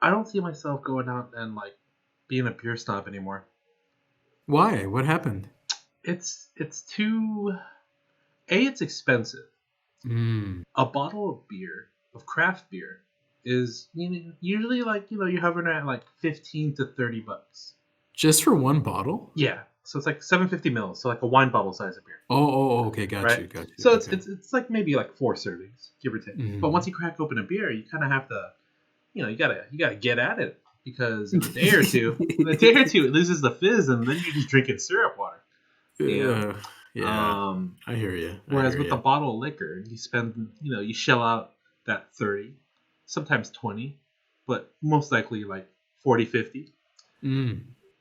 I don't see myself going out and like being a beer snob anymore. Why? What happened? It's too. It's expensive. Mm. A bottle of beer, of craft beer, is usually like you're hovering at like $15 to $30. Just for one bottle? Yeah, so it's like 750 mils, so like a wine bottle size of beer. Okay, got Right. you, got you. So Okay. it's like maybe like 4 servings, give or take. But once you crack open a beer, you kind of have to, you gotta get at it because in a day or two, it loses the fizz, and then you're just drinking syrup water. Yeah, I hear you. Whereas with the bottle of liquor, you spend, you shell out that 30, sometimes 20, but most likely like 40, 50.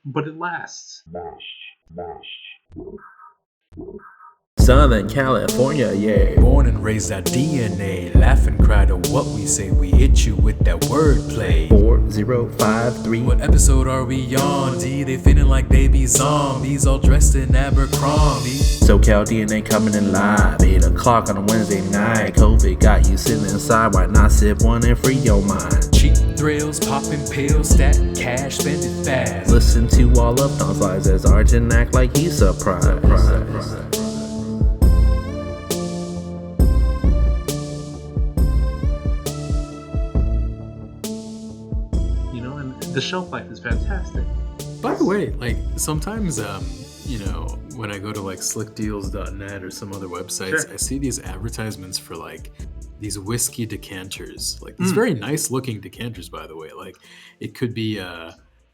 But it lasts. Southern California, yeah. Born and raised our DNA. Laugh and cry to what we say. We hit you with that wordplay. 4053. What episode are we on? D, they feeling like they be zombies, all dressed in Abercrombie. SoCal DNA coming in live. 8 o'clock on a Wednesday night. COVID got you sitting inside. Why not sip one and free your mind? Cheap thrills, popping pills, stack cash, spend it fast. Listen to all of Don's lies as Arjun act like he's surprised. The shelf life is fantastic. By the way, like sometimes, when I go to like slickdeals.net or some other websites, Sure. I see these advertisements for like these whiskey decanters, like these very nice looking decanters, by the way. Like it could be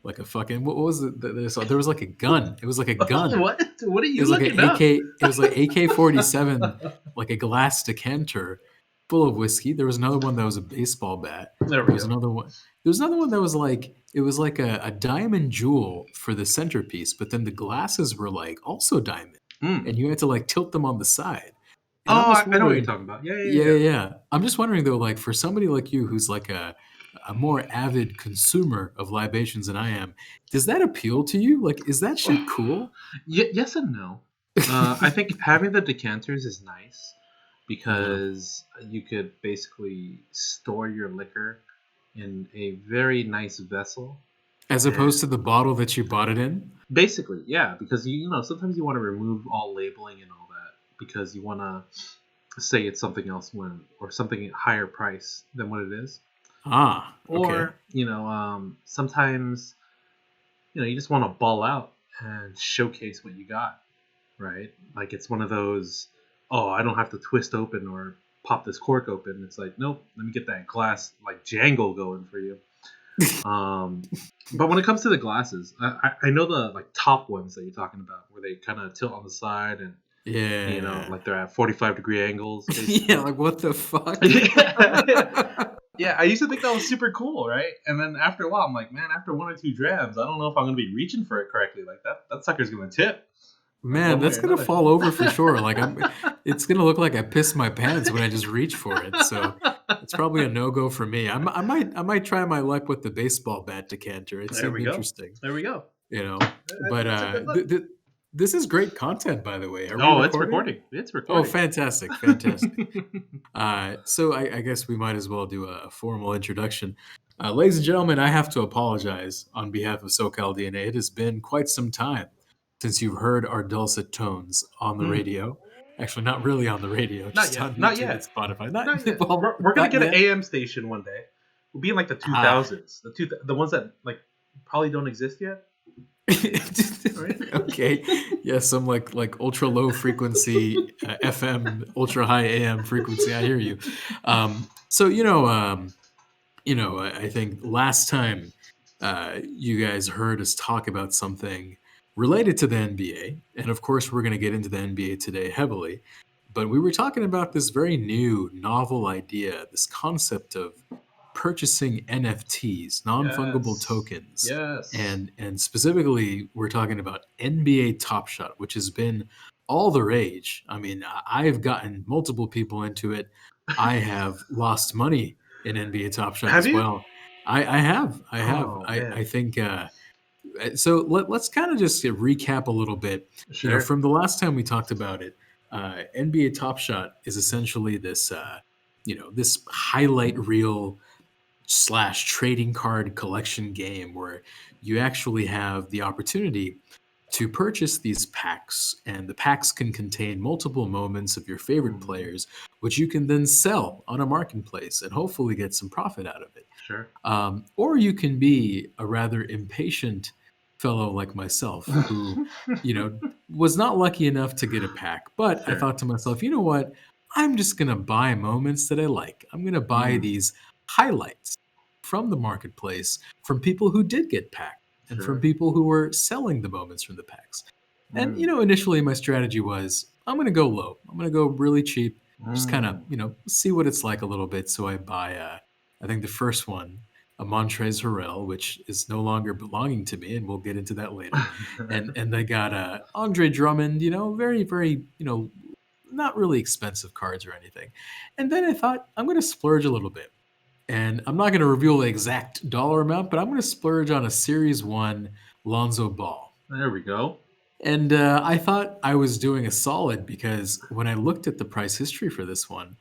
like a fucking, what was it? There was like a gun. It was like a gun. What are you It was like looking an up? AK. It was like AK-47, like a glass decanter full of whiskey. There was another one that was a baseball bat. There was another one. There was another one that was like, it was like a diamond jewel for the centerpiece, but then the glasses were like also diamond, and you had to like tilt them on the side. And I know what you're talking about. Yeah. I'm just wondering though, like for somebody like you who's like a more avid consumer of libations than I am, does that appeal to you? Like, is that shit cool? Yes and no. I think having the decanters is nice because you could basically store your liquor in a very nice vessel, as opposed to the bottle that you bought it in. Basically, yeah, because sometimes you want to remove all labeling and all that because you want to say it's something else or something at higher price than what it is. Okay. Or sometimes you just want to ball out and showcase what you got, right? Like it's one of those, I don't have to twist open or pop this cork open. It's like, nope, let me get that glass like jangle going for you. But when it comes to the glasses, I know the like top ones that you're talking about where they kind of tilt on the side and like they're at 45-degree angles. Yeah, like what the fuck? Yeah, I used to think that was super cool, right? And then after a while, I'm like, man, after 1 or 2 drams, I don't know if I'm gonna be reaching for it correctly. Like that sucker's gonna tip. Man, that's gonna fall over for sure. Like it's gonna look like I pissed my pants when I just reach for it. So it's probably a no-go for me. I might try my luck with the baseball bat decanter. It seemed interesting. There we go. But this is great content, by the way. It's recording. It's recording. Oh, fantastic. So I guess we might as well do a formal introduction. Ladies and gentlemen, I have to apologize on behalf of SoCal DNA. It has been quite some time since you've heard our dulcet tones on the radio. Actually, not really on the radio. Just on YouTube and Spotify. Not yet. Well, we're going to get an AM station one day. We'll be in like the 2000s. The ones that like probably don't exist yet. Okay. Yeah, some like ultra low frequency FM, ultra high AM frequency. I hear you. So I think last time you guys heard us talk about something related to the NBA, and of course we're going to get into the NBA today heavily, but we were talking about this very new novel idea, this concept of purchasing NFTs, non-fungible tokens. Yes. And specifically we're talking about NBA TopShot, which has been all the rage. I mean, I've gotten multiple people into it. I have lost money in NBA TopShot as well. I have. I think so let's kind of just recap a little bit. Sure. From the last time we talked about it, NBA TopShot is essentially this this highlight reel slash trading card collection game where you actually have the opportunity to purchase these packs, and the packs can contain multiple moments of your favorite players, which you can then sell on a marketplace and hopefully get some profit out of it. Sure. Or you can be a rather impatient fellow like myself who, was not lucky enough to get a pack. But I Sure. thought to myself, you know what? I'm just going to buy moments that I like. I'm going to buy these highlights from the marketplace from people who did get packed and from Sure. people who were selling the moments from the packs. And, initially my strategy was I'm going to go low. I'm going to go really cheap, just kind of, see what it's like a little bit. So I buy, I think the first one, a Montrezl Harrell, which is no longer belonging to me, and we'll get into that later. And they got Andre Drummond, very, very, not really expensive cards or anything. And then I thought, I'm going to splurge a little bit. And I'm not going to reveal the exact dollar amount, but I'm going to splurge on a Series 1 Lonzo Ball. There we go. And I thought I was doing a solid because when I looked at the price history for this one,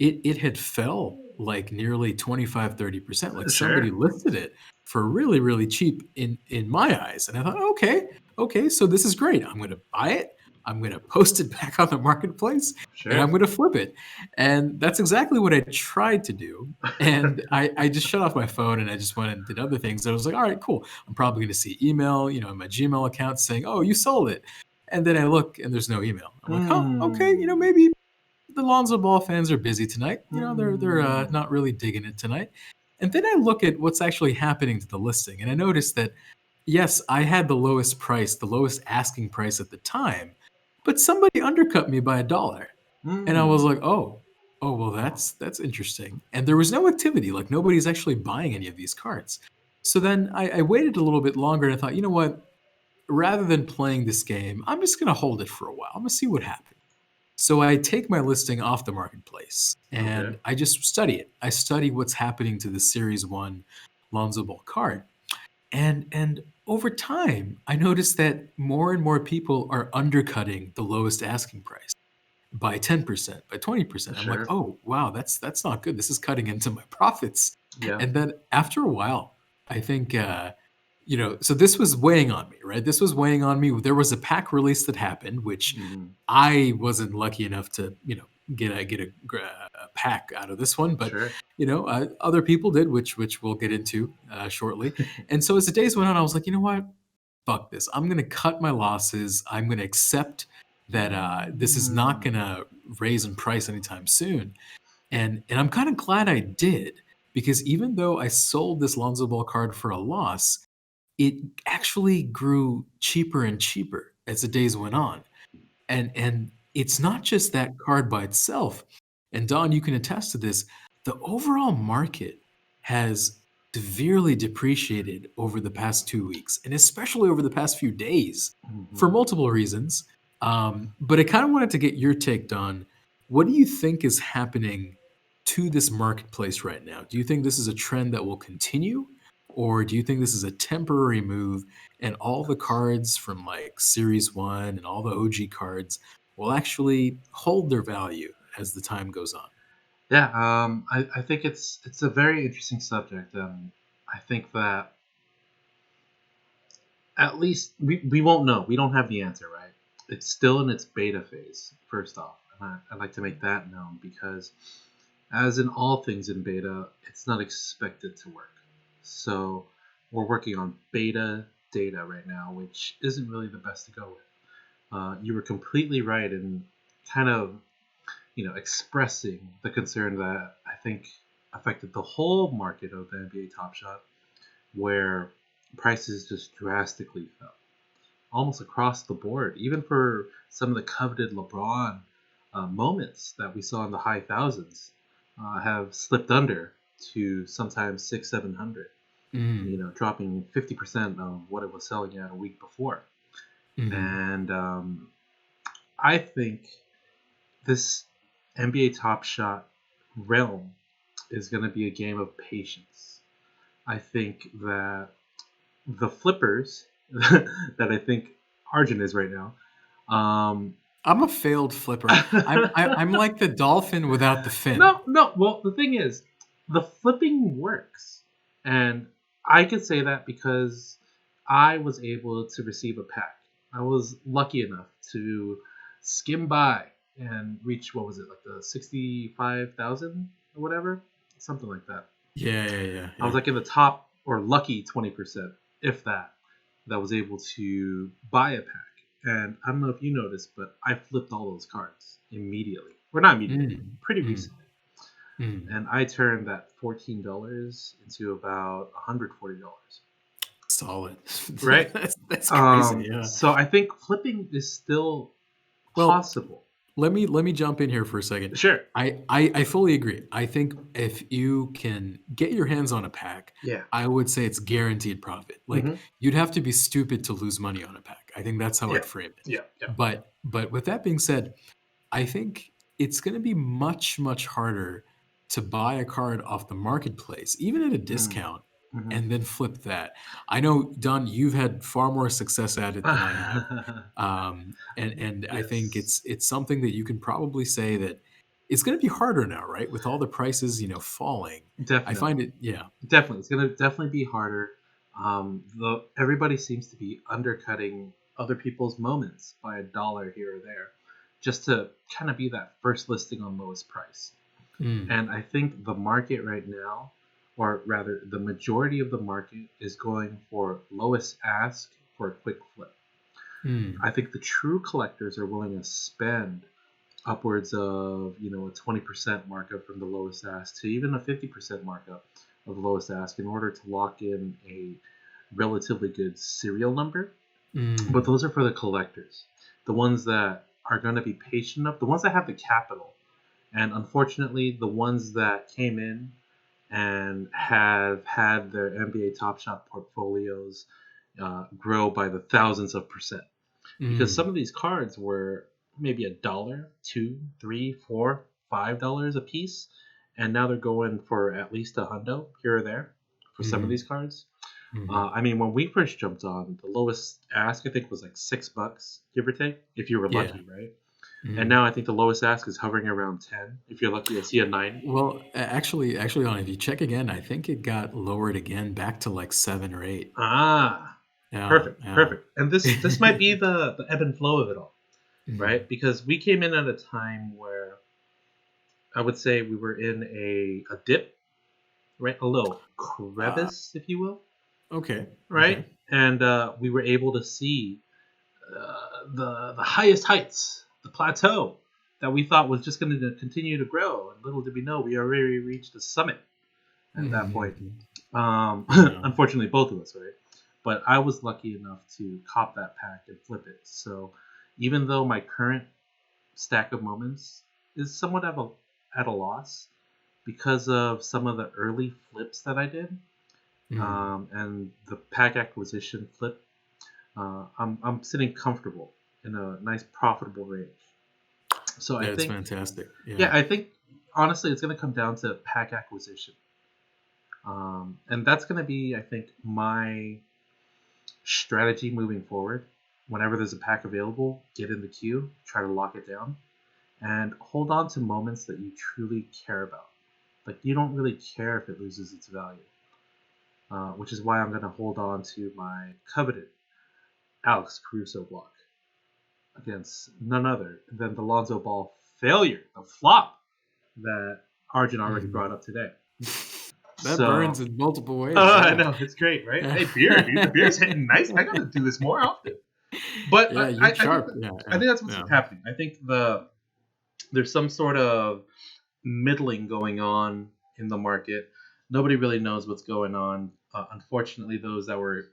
it had fell like nearly 25-30%. Like somebody listed it for really, really cheap in my eyes. And I thought, okay, so this is great. I'm going to buy it. I'm going to post it back on the marketplace and I'm going to flip it. And that's exactly what I tried to do. And I just shut off my phone and I just went and did other things. I was like, all right, cool. I'm probably going to see email, in my Gmail account saying, oh, you sold it. And then I look and there's no email. I'm like, oh, okay, maybe the Lonzo Ball fans are busy tonight. They're not really digging it tonight. And then I look at what's actually happening to the listing, and I noticed that, yes, I had the lowest price, the lowest asking price at the time, but somebody undercut me by $1. And I was like, oh, well, that's interesting. And there was no activity. Like nobody's actually buying any of these cards. So then I waited a little bit longer and I thought, you know what? Rather than playing this game, I'm just going to hold it for a while. I'm going to see what happens. So I take my listing off the marketplace and I just study it. I study what's happening to the Series 1 Lonzo Ball card. And over time, I noticed that more and more people are undercutting the lowest asking price by 10%, by 20%. I'm like, oh, wow, that's not good. This is cutting into my profits. Yeah. And then after a while, I think so this was weighing on me, right? This was weighing on me. There was a pack release that happened, which I wasn't lucky enough to, get a pack out of this one, but other people did, which we'll get into shortly. And so as the days went on, I was like, you know what? Fuck this. I'm going to cut my losses. I'm going to accept that this is not going to raise in price anytime soon. And I'm kind of glad I did, because even though I sold this Lonzo Ball card for a loss, it actually grew cheaper and cheaper as the days went on. And it's not just that card by itself. And Don, you can attest to this. The overall market has severely depreciated over the past 2 weeks, and especially over the past few days for multiple reasons. But I kind of wanted to get your take, Don. What do you think is happening to this marketplace right now? Do you think this is a trend that will continue? Or do you think this is a temporary move and all the cards from like Series 1 and all the OG cards will actually hold their value as the time goes on? Yeah, I think it's a very interesting subject. I think that at least we won't know. We don't have the answer, right? It's still in its beta phase, first off. And I'd like to make that known because as in all things in beta, it's not expected to work. So we're working on beta data right now, which isn't really the best to go with. You were completely right in kind of, expressing the concern that I think affected the whole market of the NBA TopShot, where prices just drastically fell, almost across the board. Even for some of the coveted LeBron moments that we saw in the high thousands, have slipped under to sometimes 600-700, dropping 50% of what it was selling at a week before. And I think this NBA TopShot realm is going to be a game of patience. I think that the flippers that I think Arjun is right now. I'm a failed flipper. I'm like the dolphin without the fin. No. Well, the thing is, the flipping works. And I could say that because I was able to receive a pack. I was lucky enough to skim by and reach, what was it, like the 65,000 or whatever? Something like that. Yeah. I was like in the top or lucky 20%, if that was able to buy a pack. And I don't know if you noticed, but I flipped all those cards immediately. Or not immediately, pretty recently. And I turned that $14 into about $140. Solid. Right? That's crazy. Yeah. So I think flipping is still possible. Let me jump in here for a second. Sure. I fully agree. I think if you can get your hands on a pack, I would say it's guaranteed profit. Like you'd have to be stupid to lose money on a pack. I think that's how I'd frame it. Yeah. But with that being said, I think it's going to be much harder to buy a card off the marketplace, even at a discount, and then flip that. I know, Don, you've had far more success at it than I have, and I think it's something that you can probably say that it's going to be harder now, right? With all the prices, falling. Definitely. I find it, definitely. It's going to definitely be harder. Everybody seems to be undercutting other people's moments by $1 here or there, just to kind of be that first listing on lowest price. And I think the market right now, or rather the majority of the market, is going for lowest ask for a quick flip. I think the true collectors are willing to spend upwards of a 20% markup from the lowest ask to even a 50% markup of the lowest ask in order to lock in a relatively good serial number. But those are for the collectors, the ones that are going to be patient enough, the ones that have the capital. And unfortunately, the ones that came in and have had their NBA TopShot portfolios grow by the thousands of percent. Because some of these cards were maybe $1, $2, $3, $4, $5 a piece, and now they're going for at least $100 here or there for some of these cards. I mean, when we first jumped on, the lowest ask I think was like $6, give or take, if you were lucky, right? And now I think the lowest ask is hovering around 10. If you're lucky, I see a 9. Well, actually, on if you check again, I think it got lowered again back to like 7 or 8. Perfect. And this might be the ebb and flow of it all, right? Because we came in at a time where I would say we were in a dip, right? A little crevice, if you will. Okay. Right? Okay. And we were able to see the highest heights, the plateau that we thought was just going to continue to grow. And little did we know, we already reached the summit at that point. Unfortunately, both of us, right? But I was lucky enough to cop that pack and flip it. So even though my current stack of moments is somewhat at a loss because of some of the early flips that I did, and the pack acquisition flip, I'm sitting comfortable in a nice profitable range. So I think that's fantastic. Yeah, I think honestly it's going to come down to pack acquisition, and that's going to be, I think, my strategy moving forward. Whenever there's a pack available, get in the queue, try to lock it down, and hold on to moments that you truly care about. Like, you don't really care if it loses its value, which is why I'm going to hold on to my coveted Alex Caruso block against none other than the Lonzo Ball failure, the flop that Arjun already brought up today. That burns in multiple ways. I know, it's great, right? Hey, beer, dude, the beer's hitting nice. I gotta do this more often. But I think that's what's happening. I think there's some sort of middling going on in the market. Nobody really knows what's going on. Unfortunately, those that were,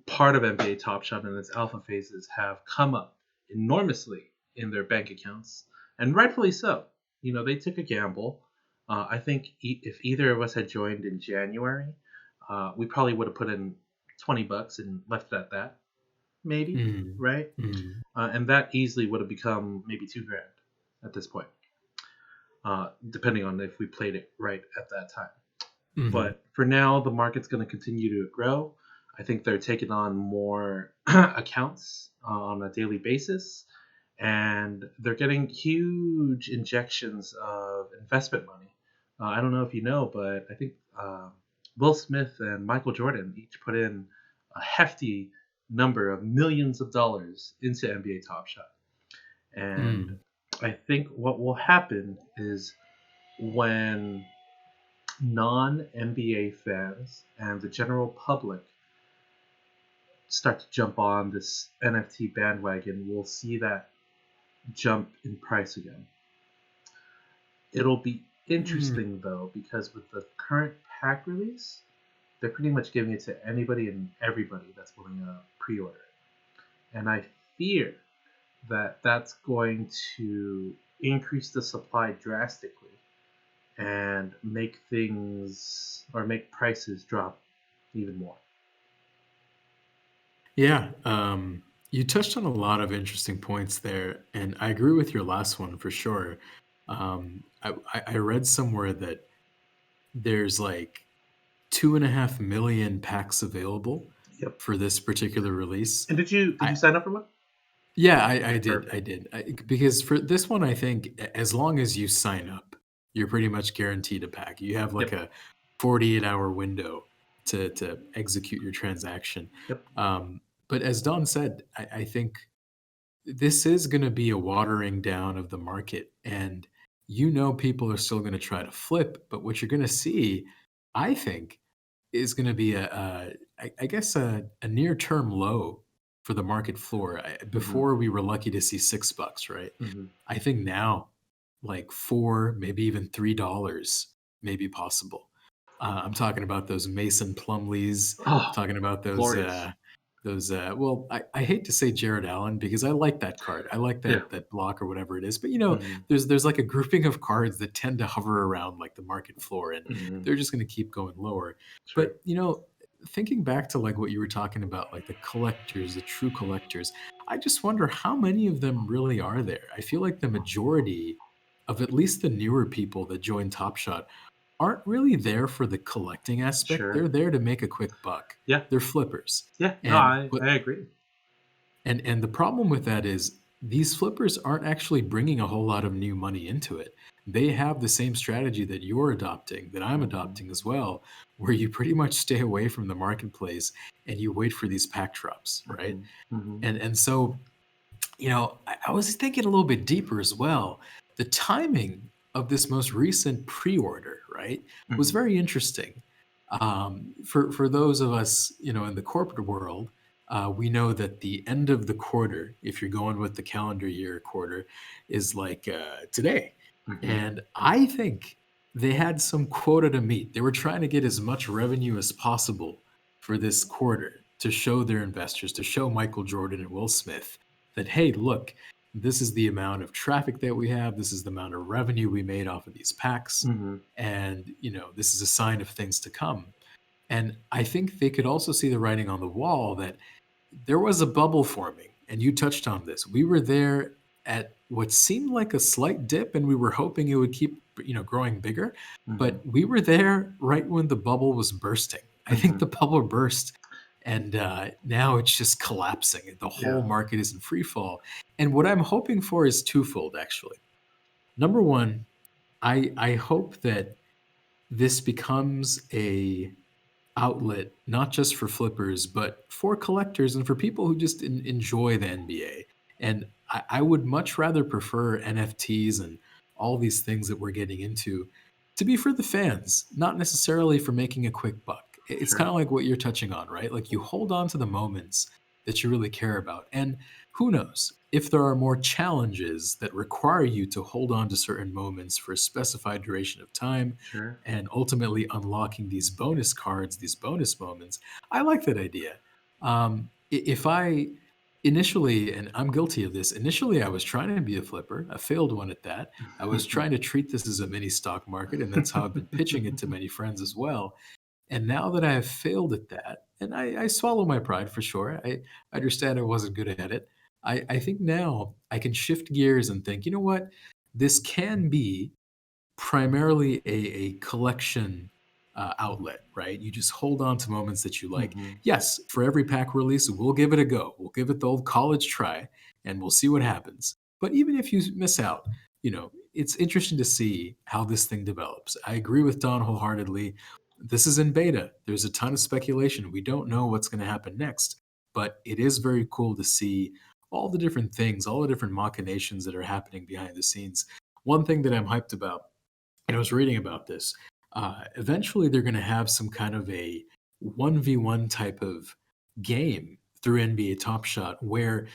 part of NBA TopShot in its alpha phases have come up enormously in their bank accounts, and rightfully so. They took a gamble. I think if either of us had joined in January, we probably would have put in $20 and left it at that, maybe, right? And that easily would have become maybe $2,000 at this point, depending on if we played it right at that time. But for now, the market's going to continue to grow. I think they're taking on more accounts on a daily basis, and they're getting huge injections of investment money. I don't know if you know, but I think Will Smith and Michael Jordan each put in a hefty number of millions of dollars into NBA Top Shot. And I think what will happen is when non NBA fans and the general public start to jump on this NFT bandwagon, we'll see that jump in price again. It'll be interesting though, because with the current pack release, they're pretty much giving it to anybody and everybody that's willing to pre-order it. And I fear that that's going to increase the supply drastically and make prices drop even more. Yeah, you touched on a lot of interesting points there, and I agree with your last one for sure. I read somewhere that there's like 2.5 million packs available Yep. for this particular release. And did you sign up for one? Yeah, I did. Perfect. I did. Because for this one, I think as long as you sign up, you're pretty much guaranteed a pack. You have like a 48-hour window to execute your transaction. Yep. But as Don said, I think this is going to be a watering down of the market. And people are still going to try to flip. But what you're going to see, I think, is going to be I guess a near-term low for the market floor. Before we were lucky to see $6, right? I think now, like $4, maybe even $3 may be possible. I'm talking about those Mason Plumlees. Talking about those. Well, I hate to say Jared Allen because I like that card. I like that block or whatever it is. But there's like a grouping of cards that tend to hover around like the market floor, and they're just going to keep going lower. Sure. But thinking back to like what you were talking about, like the collectors, the true collectors, I just wonder how many of them really are there. I feel like the majority of at least the newer people that join Top Shot aren't really there for the collecting aspect. Sure. They're there to make a quick buck. Yeah. They're flippers. Yeah, no, I agree. And the problem with that is these flippers aren't actually bringing a whole lot of new money into it. They have the same strategy that you're adopting, that I'm adopting as well, where you pretty much stay away from the marketplace and you wait for these pack drops, right? And so, I was thinking a little bit deeper as well. The timing of this most recent pre-order, right, was very interesting. For those of us, in the corporate world, we know that the end of the quarter, if you're going with the calendar year quarter, is like today. And I think they had some quota to meet. They were trying to get as much revenue as possible for this quarter to show their investors, to show Michael Jordan and Will Smith that, hey, look, this is the amount of traffic that we have. This is the amount of revenue we made off of these packs. And, this is a sign of things to come. And I think they could also see the writing on the wall that there was a bubble forming. And you touched on this. We were there at what seemed like a slight dip, and we were hoping it would keep, growing bigger. But we were there right when the bubble was bursting. I think the bubble burst. And now it's just collapsing. The whole market is in free fall. And what I'm hoping for is twofold, actually. Number one, I hope that this becomes a outlet, not just for flippers, but for collectors and for people who just enjoy the NBA. And I would much rather prefer NFTs and all these things that we're getting into to be for the fans, not necessarily for making a quick buck. It's kind of like what you're touching on, right? Like you hold on to the moments that you really care about. And who knows if there are more challenges that require you to hold on to certain moments for a specified duration of time and ultimately unlocking these bonus cards, these bonus moments. I like that idea. If I initially, and I'm guilty of this, initially I was trying to be a flipper, a failed one at that. I was trying to treat this as a mini stock market, and that's how I've been pitching it to many friends as well. And now that I have failed at that, and I swallow my pride for sure, I understand I wasn't good at it. I think now I can shift gears and think, you know what? This can be primarily a collection outlet, right? You just hold on to moments that you like. Yes, for every pack release, we'll give it a go. We'll give it the old college try, and we'll see what happens. But even if you miss out, it's interesting to see how this thing develops. I agree with Don wholeheartedly. This is in beta. There's a ton of speculation. We don't know what's going to happen next, but it is very cool to see all the different things, all the different machinations that are happening behind the scenes. One thing that I'm hyped about, and I was reading about this, eventually they're going to have some kind of a 1v1 type of game through NBA Top Shot where,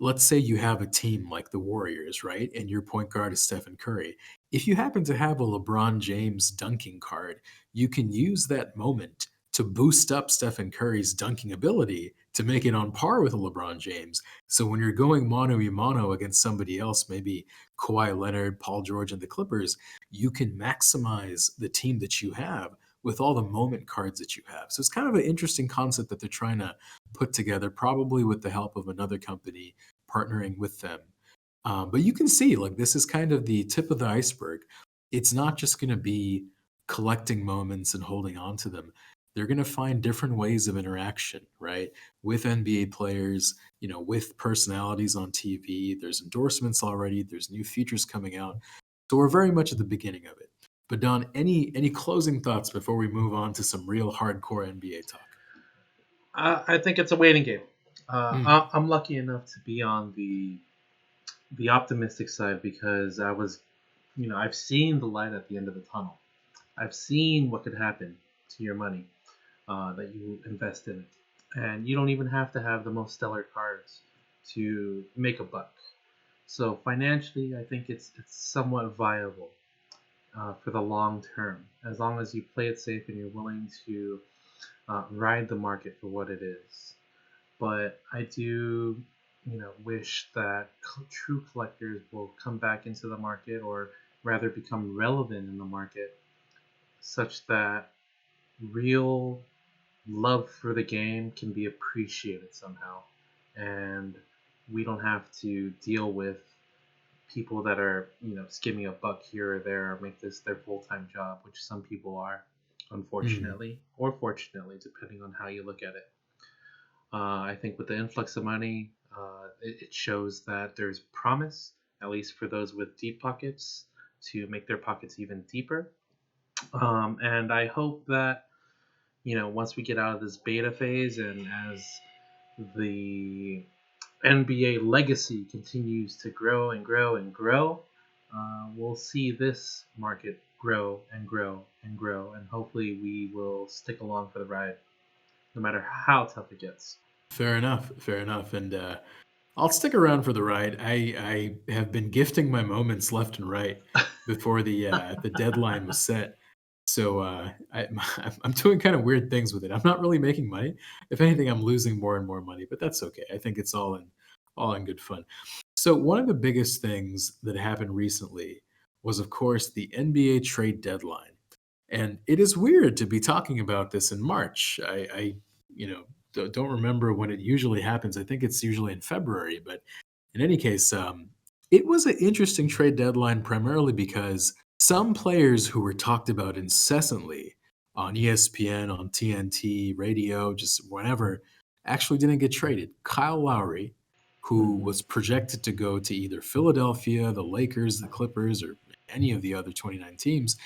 let's say you have a team like the Warriors, right? And your point guard is Stephen Curry. If you happen to have a LeBron James dunking card, you can use that moment to boost up Stephen Curry's dunking ability to make it on par with a LeBron James. So when you're going mano a mano against somebody else, maybe Kawhi Leonard, Paul George, and the Clippers, you can maximize the team that you have with all the moment cards that you have. So it's kind of an interesting concept that they're trying to put together, probably with the help of another company partnering with them. But you can see, like, this is kind of the tip of the iceberg. It's not just going to be collecting moments and holding on to them. They're going to find different ways of interaction, right? With NBA players, with personalities on TV. There's endorsements already. There's new features coming out. So we're very much at the beginning of it. But Don, any closing thoughts before we move on to some real hardcore NBA talk? I think it's a waiting game. I'm lucky enough to be on the optimistic side because I've seen the light at the end of the tunnel. I've seen what could happen to your money that you invest in it, and you don't even have to have the most stellar cards to make a buck. So financially, I think it's somewhat viable for the long term, as long as you play it safe and you're willing to ride the market for what it is. But I do, wish that true collectors will come back into the market, or rather become relevant in the market, such that real love for the game can be appreciated somehow, and we don't have to deal with people that are, skimming a buck here or there, or make this their full-time job, which some people are, unfortunately, or fortunately, depending on how you look at it. I think with the influx of money, it shows that there's promise, at least for those with deep pockets, to make their pockets even deeper. And I hope that, once we get out of this beta phase and as the NBA legacy continues to grow and grow and grow, we'll see this market grow and grow and grow. And hopefully we will stick along for the ride, no matter how tough it gets. Fair enough. And I'll stick around for the ride. I have been gifting my moments left and right before the deadline was set. So I'm doing kind of weird things with it. I'm not really making money. If anything, I'm losing more and more money, but that's okay. I think it's all in good fun. So one of the biggest things that happened recently was, of course, the NBA trade deadline. And it is weird to be talking about this in March. I don't remember when it usually happens. I think it's usually in February. But in any case, it was an interesting trade deadline primarily because some players who were talked about incessantly on ESPN, on TNT, radio, just whenever, actually didn't get traded. Kyle Lowry, who was projected to go to either Philadelphia, the Lakers, the Clippers, or any of the other 29 teams,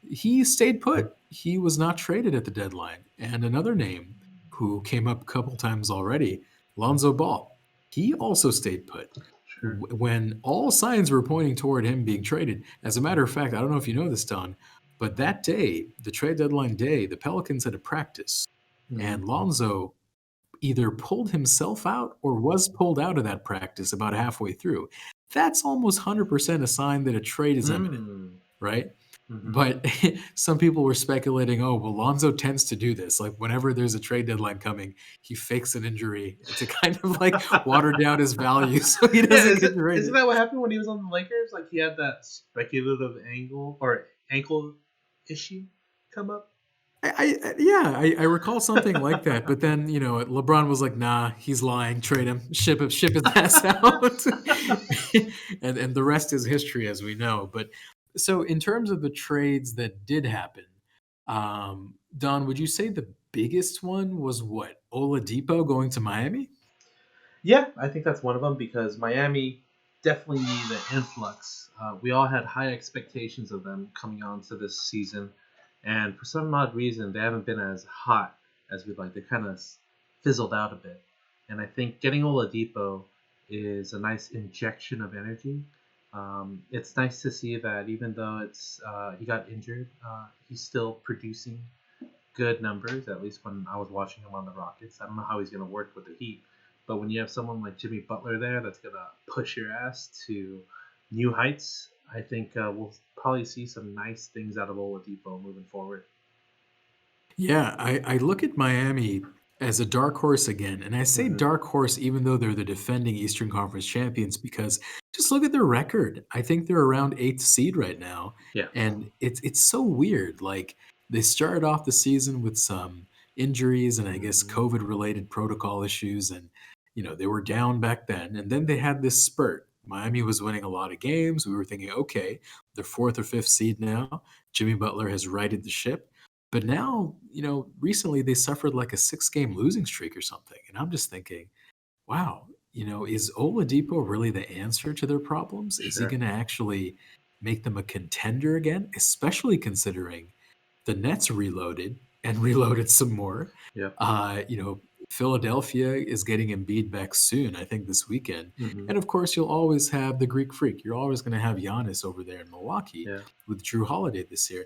he stayed put. He was not traded at the deadline. And another name who came up a couple times already, Lonzo Ball, he also stayed put. Sure. When all signs were pointing toward him being traded. As a matter of fact, I don't know if you know this, Don, but that day, the trade deadline day, the Pelicans had a practice, and Lonzo either pulled himself out or was pulled out of that practice about halfway through. That's almost 100% a sign that a trade is imminent, right? But some people were speculating, oh, well, Lonzo tends to do this. Like, whenever there's a trade deadline coming, he fakes an injury to kind of like water down his value so he doesn't get traded. Isn't that what happened when he was on the Lakers? Like, he had that speculative ankle issue come up? I recall something like that. But then, LeBron was like, nah, he's lying. Trade him. Ship his ass out. and the rest is history, as we know. But so in terms of the trades that did happen, Don, would you say the biggest one was what? Oladipo going to Miami? Yeah, I think that's one of them because Miami definitely need an influx. We all had high expectations of them coming on to this season, and for some odd reason, they haven't been as hot as we'd like. They kind of fizzled out a bit, and I think getting Oladipo is a nice injection of energy. It's nice to see that even though he got injured, he's still producing good numbers. At least when I was watching him on the Rockets, I don't know how he's going to work with the Heat. But when you have someone like Jimmy Butler there that's going to push your ass to new heights, I think we'll probably see some nice things out of Oladipo moving forward. Yeah, I look at Miami as a dark horse again. And I say dark horse even though they're the defending Eastern Conference champions, because just look at their record. I think they're around 8th seed right now. Yeah. And it's so weird. Like, they started off the season with some injuries and I guess COVID related protocol issues. And, they were down back then. And then they had this spurt. Miami was winning a lot of games. We were thinking, okay, they're 4th or 5th seed now. Jimmy Butler has righted the ship. But now, recently they suffered like a 6-game losing streak or something. And I'm just thinking, wow, is Oladipo really the answer to their problems? Is he Sure. going to actually make them a contender again? Especially considering the Nets reloaded and reloaded some more. Yeah. Philadelphia is getting Embiid back soon, I think this weekend. Mhm. And of course, you'll always have the Greek Freak. You're always going to have Giannis over there in Milwaukee Yeah. with Drew Holiday this year.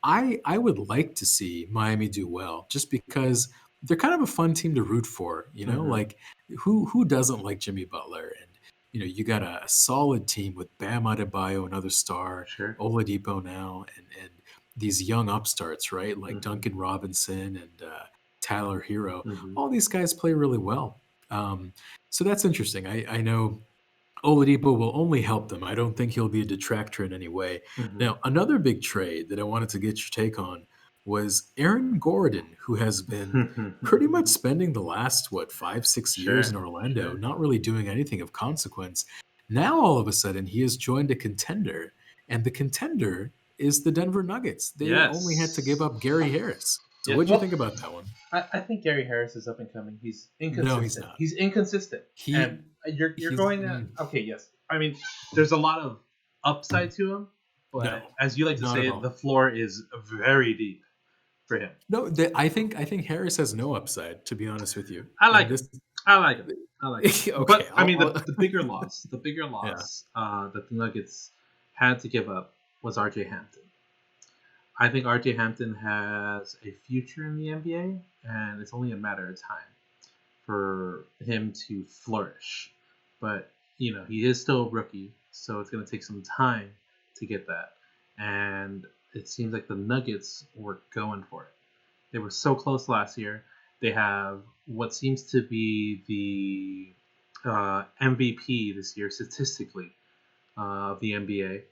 I would like to see Miami do well just because they're kind of a fun team to root for, like who doesn't like Jimmy Butler? And you got a solid team with Bam Adebayo, another star, Sure. Oladipo now, and these young upstarts, right? Like Duncan Robinson and Tyler Hero. All these guys play really well. So that's interesting. I know Oladipo will only help them. I don't think he'll be a detractor in any way. Now, another big trade that I wanted to get your take on was Aaron Gordon, who has been pretty much spending the last, 5-6 years in Orlando, not really doing anything of consequence. Now, all of a sudden, he has joined a contender, and the contender is the Denver Nuggets. They only had to give up Gary Harris. So Yeah, what do you think about that one? I think Gary Harris is up and coming. He's inconsistent. No, he's not. He's inconsistent. And you're going to okay, yes. I mean, there's a lot of upside to him, but as you like to say, the floor is very deep for him. No, I think Harris has no upside. To be honest with you, I like him. Okay, but I mean, the bigger loss that the Nuggets had to give up was RJ Hampton. I think RJ Hampton has a future in the NBA, and it's only a matter of time for him to flourish. But, he is still a rookie, so it's going to take some time to get that. And it seems like the Nuggets were going for it. They were so close last year. They have what seems to be the MVP this year statistically of the NBA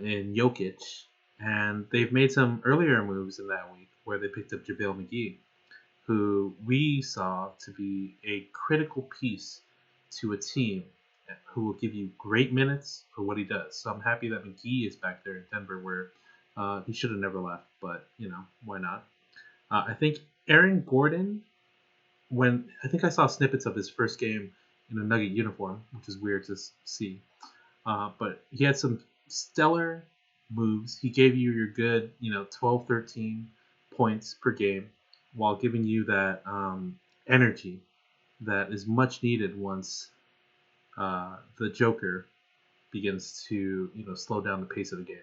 in Jokic. And they've made some earlier moves in that week where they picked up JaVale McGee, who we saw to be a critical piece to a team who will give you great minutes for what he does. So I'm happy that McGee is back there in Denver where he should have never left, but, why not? I think Aaron Gordon, I think I saw snippets of his first game in a Nugget uniform, which is weird to see, but he had some stellar moves. He gave you your good, 12, 13 points per game while giving you that energy that is much needed once the Joker begins to, slow down the pace of the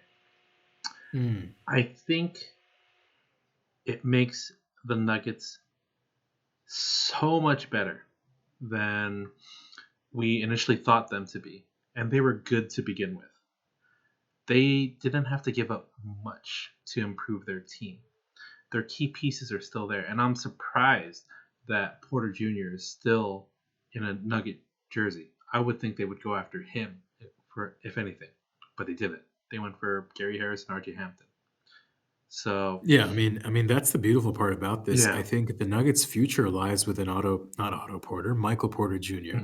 game. I think it makes the Nuggets so much better than we initially thought them to be. And they were good to begin with. They didn't have to give up much to improve their team. Their key pieces are still there. And I'm surprised that Porter Jr. is still in a Nugget jersey. I would think they would go after him if anything. But they didn't. They went for Gary Harris and RJ Hampton. So yeah, I mean that's the beautiful part about this. Yeah. I think the Nuggets' future lies with Michael Porter Jr.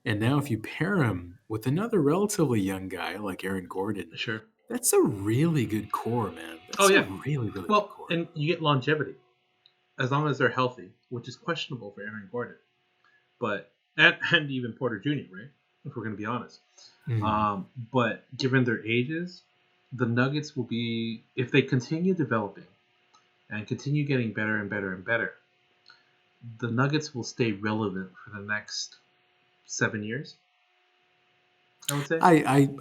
And now if you pair him with another relatively young guy like Aaron Gordon, Sure. That's a really good core, man. That's a really, really good core. And you get longevity as long as they're healthy, which is questionable for Aaron Gordon, but and even Porter Jr., right? if we're going to be honest. Mhm. But given their ages, the Nuggets will be, if they continue developing and continue getting better and better and better, the Nuggets will stay relevant for the next 7 years, I would say.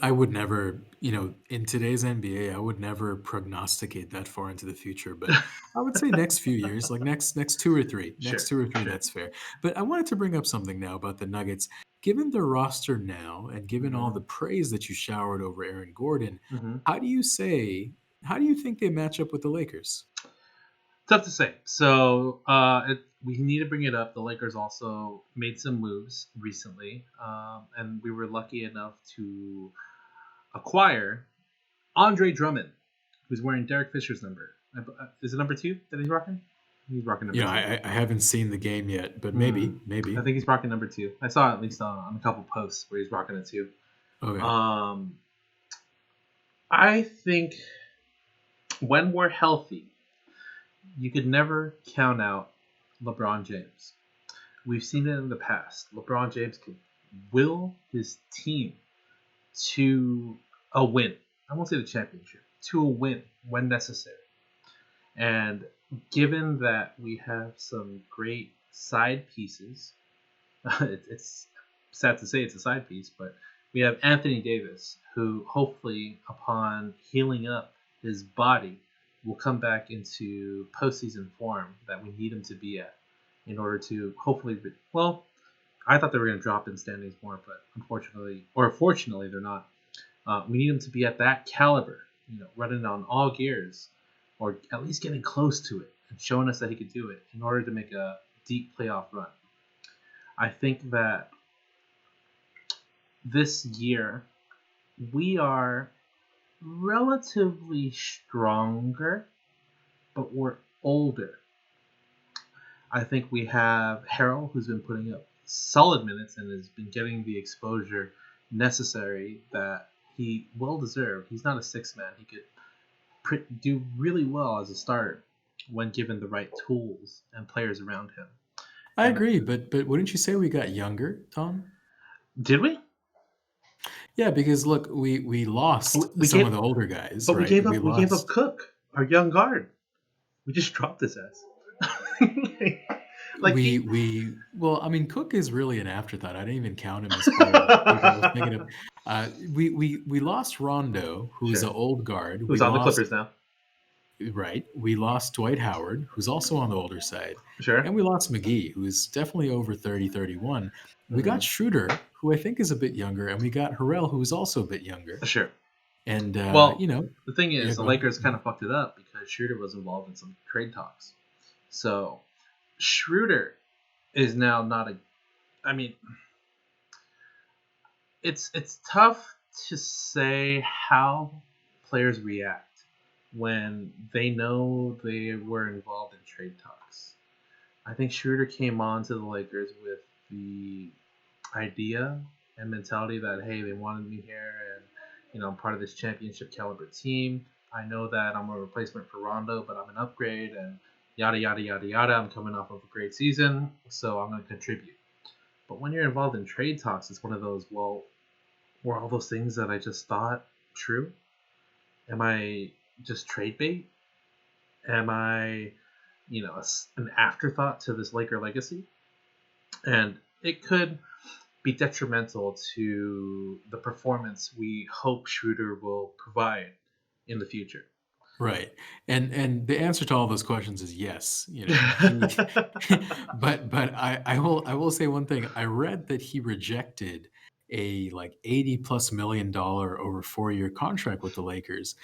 I would never, in today's NBA, I would never prognosticate that far into the future, but I would say next few years, like next 2 or 3. Next Sure, 2 or 3, sure. that's fair. But I wanted to bring up something now about the Nuggets. Given their roster now and given all the praise that you showered over Aaron Gordon, Mm-hmm. how do you think they match up with the Lakers? Tough to say. So we need to bring it up. The Lakers also made some moves recently, and we were lucky enough to acquire Andre Drummond, who's wearing Derek Fisher's number. Is it number 2 that he's rocking? He's rocking number 2. I haven't seen the game yet, but Hmm. maybe. I think he's rocking number 2. I saw it at least on a couple posts where he's rocking it too. Okay. I think when we're healthy, you could never count out LeBron James. We've seen it in the past. LeBron James can will his team to a win. I won't say the championship, to a win when necessary. And given that we have some great side pieces, it's sad to say it's a side piece, but we have Anthony Davis, who hopefully, upon healing up his body, will come back into postseason form that we need him to be at in order to hopefully. Well, I thought they were going to drop in standings more, but unfortunately, or fortunately, they're not. We need him to be at that caliber, running on all gears, or at least getting close to it and showing us that he could do it in order to make a deep playoff run. I think that this year we are relatively stronger, but we're older. I think we have Harrell, who's been putting up solid minutes and has been getting the exposure necessary that he well deserved. He's not a six man. He could do really well as a starter when given the right tools and players around him. I And agree, but wouldn't you say we got younger, Tom? did we? Yeah, because look, we lost We some of gave, the older guys, but we right? gave We up. We gave up lost. Cook, our young guard. We just dropped his ass. like he. Well, I mean, Cook is really an afterthought. I didn't even count him as part of that group. I was thinking of, we lost Rondo, who's an Sure. old guard. Who's We on the lost Clippers now? Right. We lost Dwight Howard, who's also on the older side. Sure. And we lost McGee, who is definitely over 30, 31. We got Mm-hmm. Schroeder, who I think is a bit younger, and we got Harrell, who is also a bit younger. Sure. And, Well, the thing yeah, is, the go ahead. Lakers kind of fucked it up because Schroeder was involved in some trade talks. So Schroeder is now not a. I mean, it's tough to say how players react when they know they were involved in trade talks. I think Schroeder came on to the Lakers with the idea and mentality that, hey, they wanted me here and I'm part of this championship caliber team. I know that I'm a replacement for Rondo, but I'm an upgrade and yada yada yada yada. I'm coming off of a great season, so I'm going to contribute. But when you're involved in trade talks, it's one of those, well, were all those things that I just thought true? Am I just trade bait? Am I, an afterthought to this Laker legacy? And it could be detrimental to the performance we hope Schroeder will provide in the future. Right. And the answer to all those questions is yes. But I will say one thing. I read that he rejected a like $80+ million over 4-year contract with the Lakers.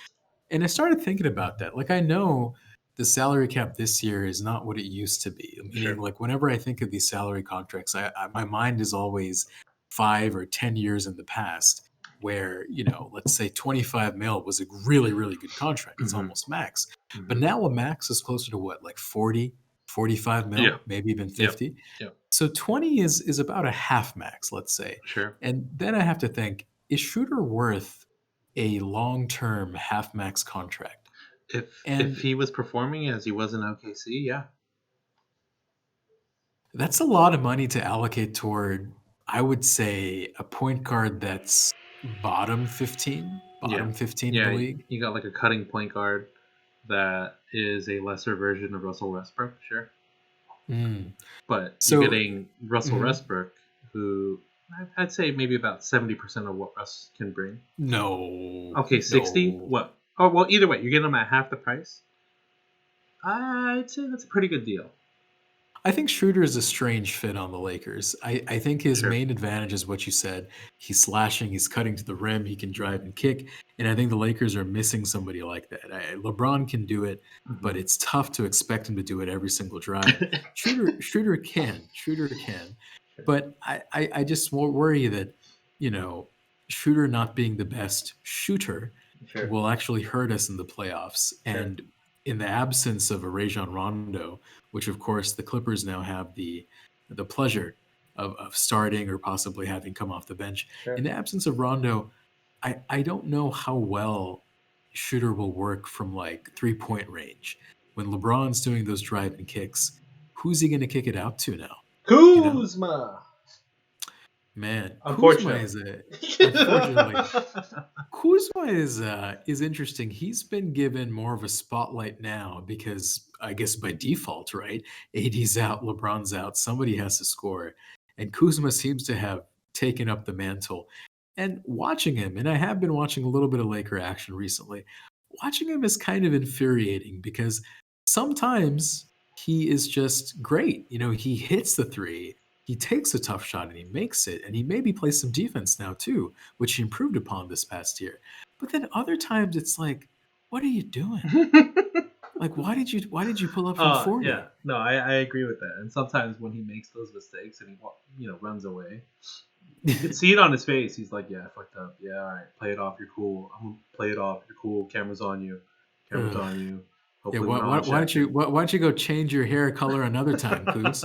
And I started thinking about that. Like, I know the salary cap this year is not what it used to be. Meaning, Sure. like, whenever I think of these salary contracts, my mind is always 5 or 10 years in the past, where, let's say 25 mil was a really, really good contract. It's Mhm. almost max. Mhm. But now a max is closer to what, like 40, 45 mil, Yeah. maybe even 50. Yep. So 20 is about a half max, let's say. Sure. And then I have to think, is Schroeder worth a long-term half max contract? If And he was performing as he was in OKC, yeah. that's a lot of money to allocate toward I would say a point guard that's bottom 15 Yeah. in the league. You got like a cutting point guard that is a lesser version of Russell Westbrook, sure. But So- you're getting Russell Mhm. Westbrook, who I'd say maybe about 70% of what Russ can bring. No. Okay, 60? No. What? Oh, well, either way, you're getting them at half the price. I'd say that's a pretty good deal. I think Schroeder is a strange fit on the Lakers. I think his Sure. main advantage is what you said. He's slashing, he's cutting to the rim, he can drive and kick. And I think the Lakers are missing somebody like that. LeBron can do it, but it's tough to expect him to do it every single drive. Schroeder can. But I just worry that, Schroeder not being the best shooter Sure. will actually hurt us in the playoffs. Sure. And in the absence of a Rajon Rondo, which of course the Clippers now have the pleasure of starting or possibly having come off the bench. Sure. In the absence of Rondo, I don't know how well Shooter will work from like 3-point range. When LeBron's doing those driving kicks, who's he going to kick it out to now? Kuzma! Man, Unfortunately. Kuzma is interesting. He's been given more of a spotlight now because I guess by default, right? AD's out, LeBron's out, somebody has to score, and Kuzma seems to have taken up the mantle. And watching him, and I have been watching a little bit of Laker action recently, watching him is kind of infuriating because sometimes he is just great. He hits the three, he takes a tough shot and he makes it, and he maybe plays some defense now too, which he improved upon this past year. But then other times it's like, what are you doing? Like, why did you pull up from 40? Yeah, no, I agree with that. And sometimes when he makes those mistakes and he runs away, you can see it on his face. He's like, yeah, I fucked up. Yeah, all right, play it off. You're cool. I'm gonna play it off. You're cool. Camera's on you. Yeah, why don't you go change your hair color another time, Kuz?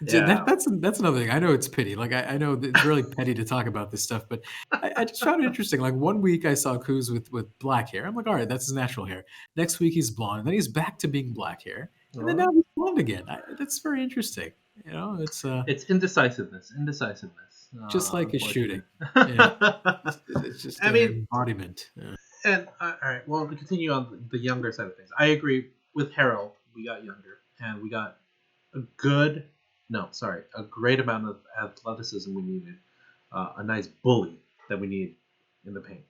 That's another thing. I know it's pity. Like I know it's really petty to talk about this stuff, but I just found it interesting. Like one week I saw Kuz with black hair. I'm like, all right, that's his natural hair. Next week he's blonde, and then he's back to being black hair, and then now he's blonde again. That's very interesting. It's indecisiveness. Just like his shooting. It's just an embodiment. Yeah. And all right, well, to continue on the younger side of things, I agree with Harold. We got younger, and we got a great amount of athleticism we needed. A nice bully that we need in the paint.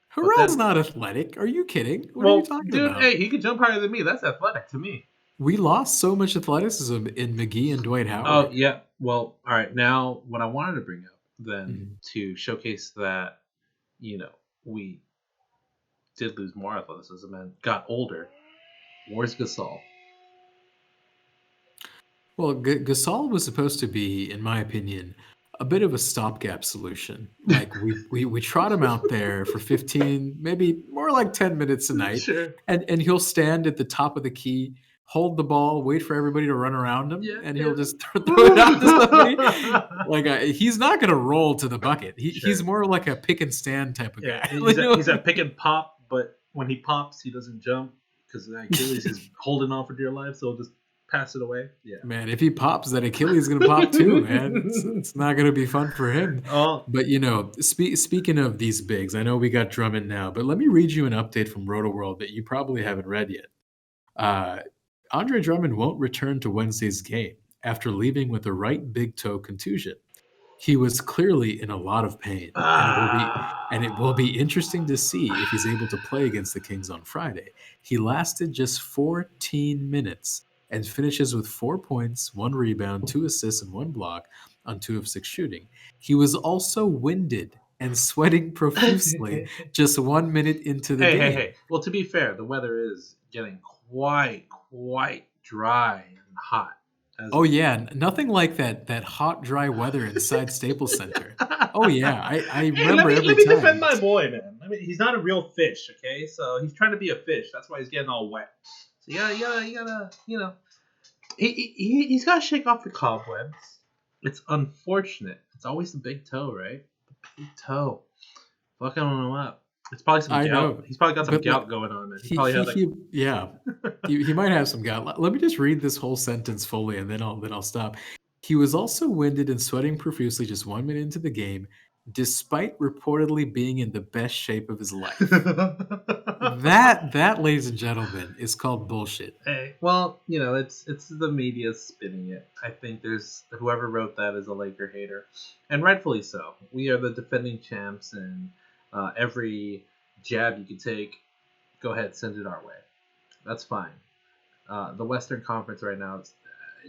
Harold's not athletic. Are you kidding? What are you talking about? Hey, he can jump higher than me. That's athletic to me. We lost so much athleticism in McGee and Dwight Howard. Oh, yeah. Well, all right. Now, what I wanted to bring up then to showcase that, we did lose more athleticism and got older. Where's Gasol? Well, Gasol was supposed to be, in my opinion, a bit of a stopgap solution. Like we trot him out there for 15, maybe more like 10 minutes a night, sure. and he'll stand at the top of the key, hold the ball, wait for everybody to run around him, and he'll just throw it out to somebody. Like he's not going to roll to the bucket. He's more like a pick and stand type of guy. He's a pick and pop, but when he pops, he doesn't jump because the Achilles is holding on for dear life, so he'll just pass it away. Yeah, man, if he pops, that Achilles is going to pop too, man. It's not going to be fun for him. Oh. But speaking of these bigs, I know we got Drummond now, but let me read you an update from RotoWorld that you probably haven't read yet. Andre Drummond won't return to Wednesday's game after leaving with a right big toe contusion. He was clearly in a lot of pain, and it will be interesting to see if he's able to play against the Kings on Friday. He lasted just 14 minutes and finishes with 4 points, 1 rebound, 2 assists, and 1 block on 2 of 6 shooting. He was also winded and sweating profusely just 1 minute into the game. Hey. Well, to be fair, the weather is getting quite dry and hot. Oh yeah, nothing like that hot, dry weather inside Staples Center. Oh yeah, I remember every time. Let me defend my boy, man. He's not a real fish, okay? So he's trying to be a fish. That's why he's getting all wet. So you gotta, he's got to shake off the cobwebs. It's unfortunate. It's always the big toe, right? The big toe, fucking him up. It's probably some gout. He's probably got some gout going on. He might have some gout. Let me just read this whole sentence fully, and then I'll stop. He was also winded and sweating profusely just 1 minute into the game, despite reportedly being in the best shape of his life. That, ladies and gentlemen, is called bullshit. Hey, well, it's the media spinning it. I think there's whoever wrote that is a Laker hater, and rightfully so. We are the defending champs, and every jab you can take, go ahead, send it our way. That's fine. The Western Conference right now,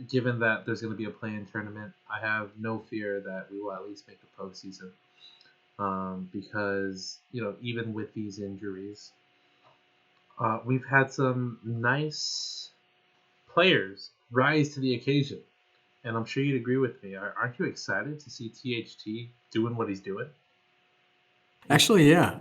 given that there's going to be a play-in tournament, I have no fear that we will at least make the postseason. Because even with these injuries, we've had some nice players rise to the occasion, and I'm sure you'd agree with me. Aren't you excited to see THT doing what he's doing? Actually, yeah.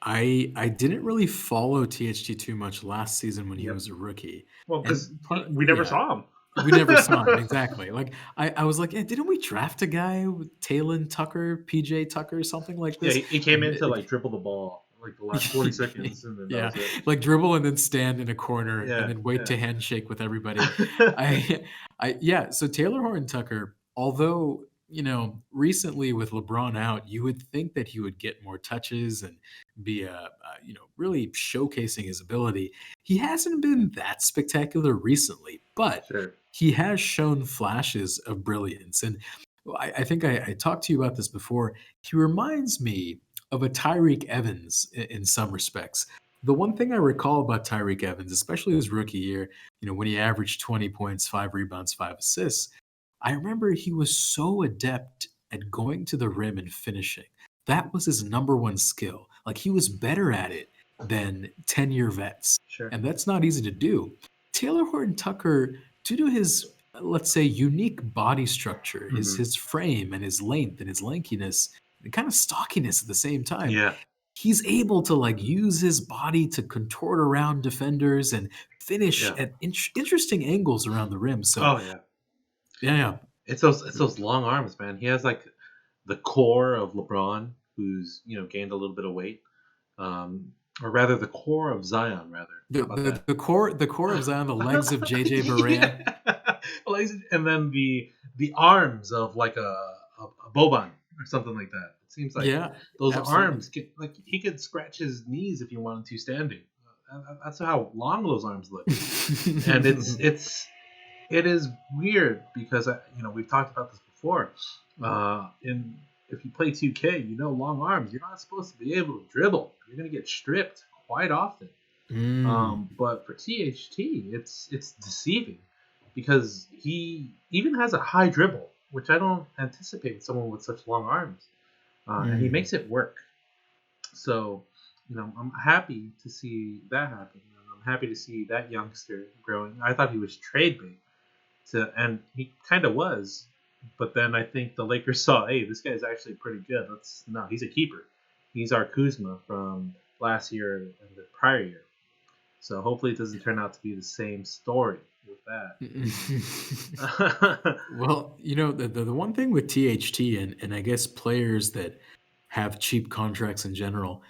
I didn't really follow THT too much last season when he Yep. was a rookie. Well, because And part- we never yeah. saw him. We never saw him, exactly. Like, I was like, didn't we draft a guy with Talon Tucker, PJ Tucker, something like Yeah, this? he came in And to dribble the ball like the last 40 seconds, and then yeah, that was it. like dribble and then stand in a corner Yeah, and then wait yeah. to handshake with everybody. Yeah. So Taylor Horton Tucker, although recently with LeBron out, you would think that he would get more touches and be really showcasing his ability. He hasn't been that spectacular recently, but Sure. he has shown flashes of brilliance. And I think I talked to you about this before. He reminds me of a Tyreek Evans in some respects. The one thing I recall about Tyreek Evans, especially his rookie year, when he averaged 20 points, 5 rebounds, 5 assists, I remember he was so adept at going to the rim and finishing. That was his number one skill. Like, he was better at it than 10-year vets. Sure. And that's not easy to do. Taylor Horton Tucker, due to his, let's say, unique body structure, his frame and his length and his lankiness, and kind of stockiness at the same time, Yeah. he's able to use his body to contort around defenders and finish at interesting angles around the rim. So, Oh yeah. yeah. It's those long arms, man. He has the core of LeBron, who's gained a little bit of weight, or rather the core of Zion, rather. The core of Zion, the legs of JJ Barea. Legs, and then the arms of like a Boban or something like that. It seems like those absolutely. arms he could scratch his knees if he wanted to standing. That's how long those arms look, and it is weird because we've talked about this before. If you play 2K, long arms, you're not supposed to be able to dribble. You're gonna get stripped quite often. But for THT, it's deceiving because he even has a high dribble, which I don't anticipate with someone with such long arms, and he makes it work. So, I'm happy to see that happen. I'm happy to see that youngster growing. I thought he was trade bait, and he kind of was, but then I think the Lakers saw, hey, this guy's actually pretty good. He's a keeper. He's our Kuzma from last year and the prior year. So hopefully it doesn't turn out to be the same story with that. Well, the one thing with THT and I guess players that have cheap contracts in general,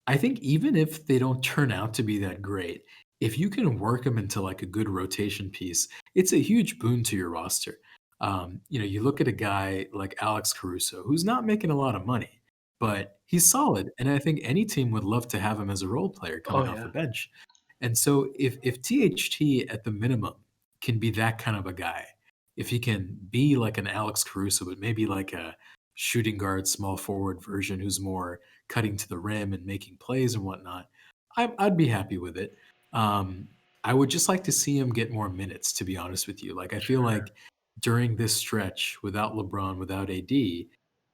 I think even if they don't turn out to be that great, if you can work them into a good rotation piece, it's a huge boon to your roster. You look at a guy like Alex Caruso, who's not making a lot of money, but he's solid, and I think any team would love to have him as a role player coming off the bench. And so if THT at the minimum can be that kind of a guy, if he can be like an Alex Caruso, but maybe like a shooting guard, small forward version who's more cutting to the rim and making plays and whatnot, I'd be happy with it. I would just like to see him get more minutes, to be honest with you. I feel like during this stretch, without LeBron, without AD,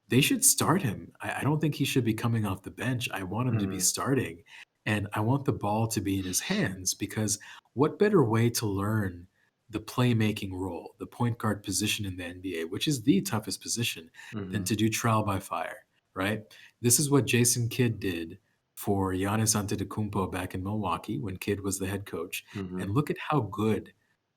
they should start him. I don't think he should be coming off the bench. I want him to be starting, and I want the ball to be in his hands, because what better way to learn the playmaking role, the point guard position in the NBA, which is the toughest position, than to do trial by fire, right? This is what Jason Kidd did for Giannis Antetokounmpo back in Milwaukee when Kidd was the head coach. And look at how good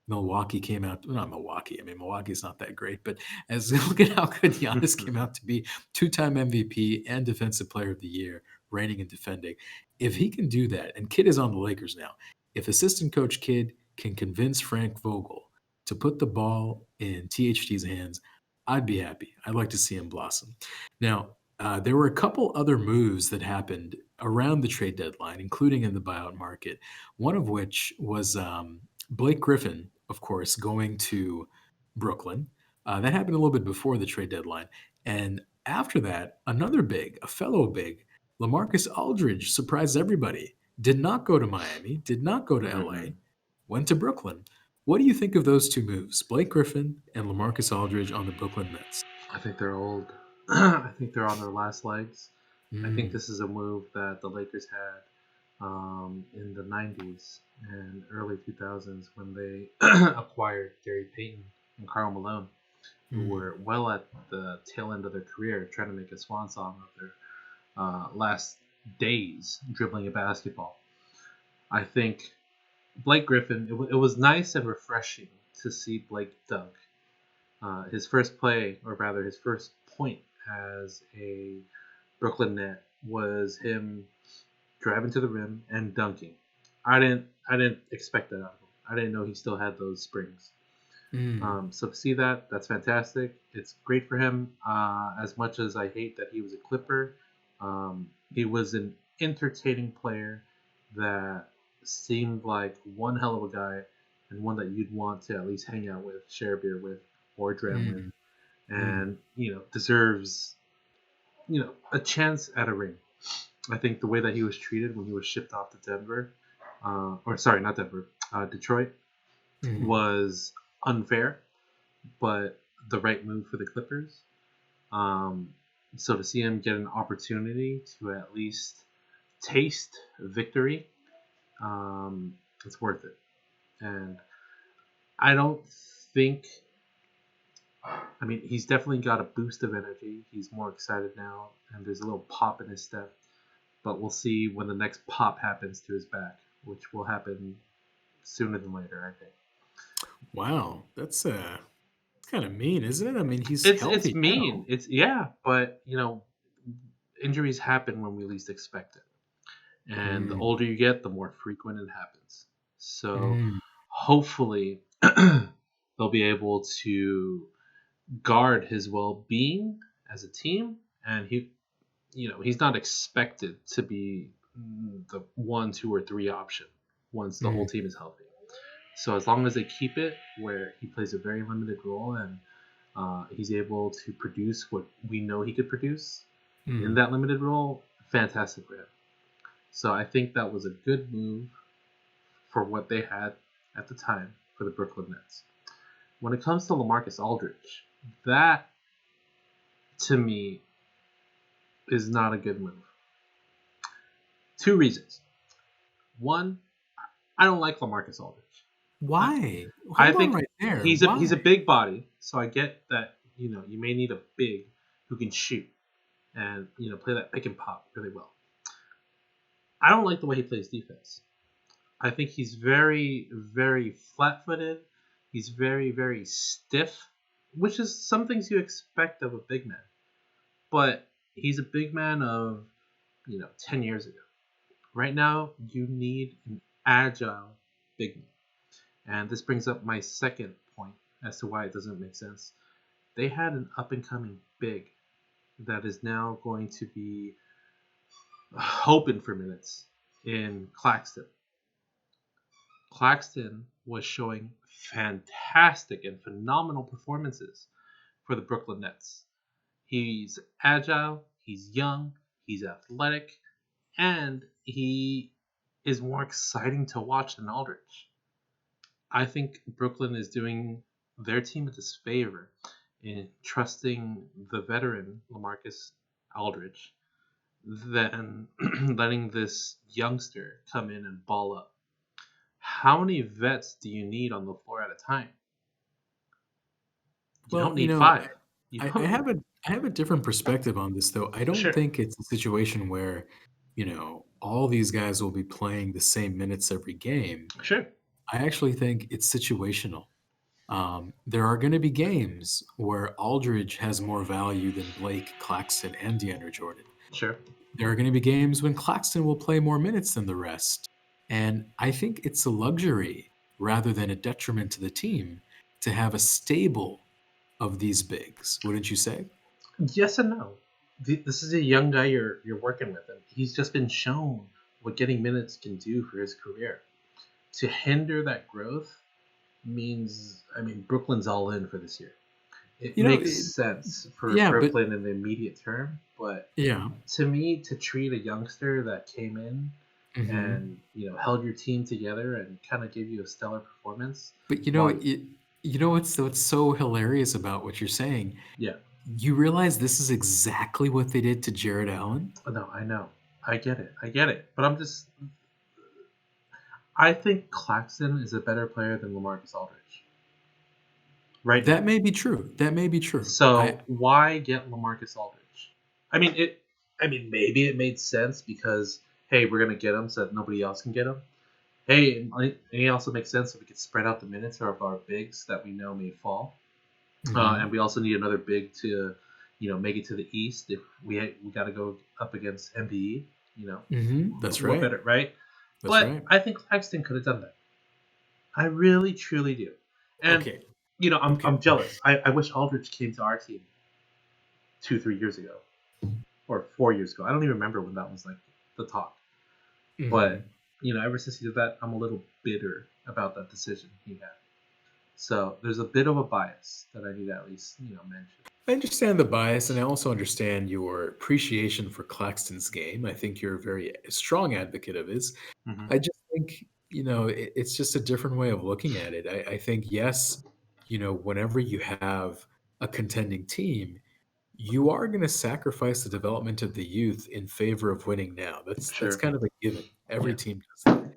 Milwaukee came out. Well, not Milwaukee. I mean, Milwaukee's not that great, but look at how good Giannis came out to be, 2-time MVP and Defensive Player of the Year, reigning and defending. If he can do that, and Kidd is on the Lakers now, if assistant coach Kidd can convince Frank Vogel to put the ball in THT's hands, I'd be happy. I'd like to see him blossom. Now, there were a couple other moves that happened around the trade deadline, including in the buyout market. One of which was Blake Griffin, of course, going to Brooklyn. That happened a little bit before the trade deadline. And after that, another big, a fellow big, LaMarcus Aldridge surprised everybody. Did not go to Miami, did not go to LA, went to Brooklyn. What do you think of those two moves, Blake Griffin and LaMarcus Aldridge on the Brooklyn Nets? I think they're old. I think they're on their last legs. I think Mm, this is a move that the Lakers had in the 90s and early 2000s when they acquired Gary Payton and Karl Malone, who mm, were well at the tail end of their career, trying to make a swan song of their last days dribbling a basketball. I think Blake Griffin, it was nice and refreshing to see Blake dunk. His first play, or rather his first point as a Brooklyn Net, was him driving to the rim and dunking. I didn't expect that out of him. I didn't know he still had those springs. mm, So to see that, that's fantastic. It's great for him. As much as I hate that he was a Clipper, he was an entertaining player that seemed like one hell of a guy and one that you'd want to at least hang out with, share a beer with, or dram with, mm, mm. and deserves a chance at a ring. I think the way that he was treated when he was shipped off to Denver, or sorry, not Denver, Detroit, Mhm. was unfair, but the right move for the Clippers. Um, so to see him get an opportunity to at least taste victory, it's worth it. And I don't think, I mean, he's definitely got a boost of energy. He's more excited now, and there's a little pop in his step. But we'll see when the next pop happens to his back, which will happen sooner than later, I think. Wow, that's kind of mean, isn't it? I mean, he's It's healthy mean. now. It's yeah, but injuries happen when we least expect it. And the Mm, older you get, the more frequent it happens. So mm, hopefully they'll be able to guard his well-being as a team, and he's not expected to be the 1, 2, or 3 option once the whole mm, team is healthy. So as long as they keep it where he plays a very limited role and he's able to produce what we know he could produce in mm. that limited role, fantastic for him. So I think that was a good move for what they had at the time for the Brooklyn Nets. When it comes to LaMarcus Aldridge, that to me is not a good move. 2 reasons. One, I don't like LaMarcus Aldridge. I, Why? I Hold on think right there. he's a Why? big body, so I get that you may need a big who can shoot and play that pick and pop really well. I don't like the way he plays defense. I think he's very, very flat-footed. He's very, very stiff, which is some things you expect of a big man. But he's a big man of 10 years ago. Right now, you need an agile big man. And this brings up my second point as to why it doesn't make sense. They had an up and coming big that is now going to be hoping for minutes in Claxton. Claxton was showing fantastic and phenomenal performances for the Brooklyn Nets. He's agile, he's young, he's athletic, and he is more exciting to watch than Aldridge. I think Brooklyn is doing their team a disfavor in trusting the veteran LaMarcus Aldridge than letting this youngster come in and ball up. How many vets do you need on the floor at a time? You Well, don't need 5. You I don't. have a different perspective on this though. I don't Sure, think it's a situation where, all these guys will be playing the same minutes every game. sure, I actually think it's situational. There are going to be games where Aldridge has more value than Blake, Claxton, and DeAndre Jordan. sure. There are going to be games when Claxton will play more minutes than the rest. And I think it's a luxury rather than a detriment to the team to have a stable of these bigs, wouldn't you say? Yes and no. This is a young guy you're working with, and he's just been shown what getting minutes can do for his career. To hinder that growth means, I mean, Brooklyn's all in for this year. It makes sense for Brooklyn in the immediate term, but to me, to treat a youngster that came in and held your team together and kind of gave you a stellar performance. But what's so hilarious about what you're saying? Yeah. You realize this is exactly what they did to Jared Allen? No, I know. I get it. But I think Claxton is a better player than LaMarcus Aldridge. Right. That may be true. So why get LaMarcus Aldridge? I mean, maybe it made sense because, hey, we're gonna get him so that nobody else can get him. Hey, it also makes sense if we could spread out the minutes of our bigs that we know may fall, and we also need another big to, make it to the East if we got to go up against MBE. That's right. Better, right? But I think Claxton could have done that. I really, truly do. And I'm jealous. I wish Aldridge came to our team 2-3 years ago, or 4 years ago. I don't even remember when that was like the talk. But ever since he did that, I'm a little bitter about that decision he had. So there's a bit of a bias that I need to at least mention. I understand the bias, and I also understand your appreciation for Claxton's game. I think you're a very strong advocate of his. I just think it's just a different way of looking at it. I think yes, whenever you have a contending team, you are going to sacrifice the development of the youth in favor of winning now. That's kind of a given. Every team does that.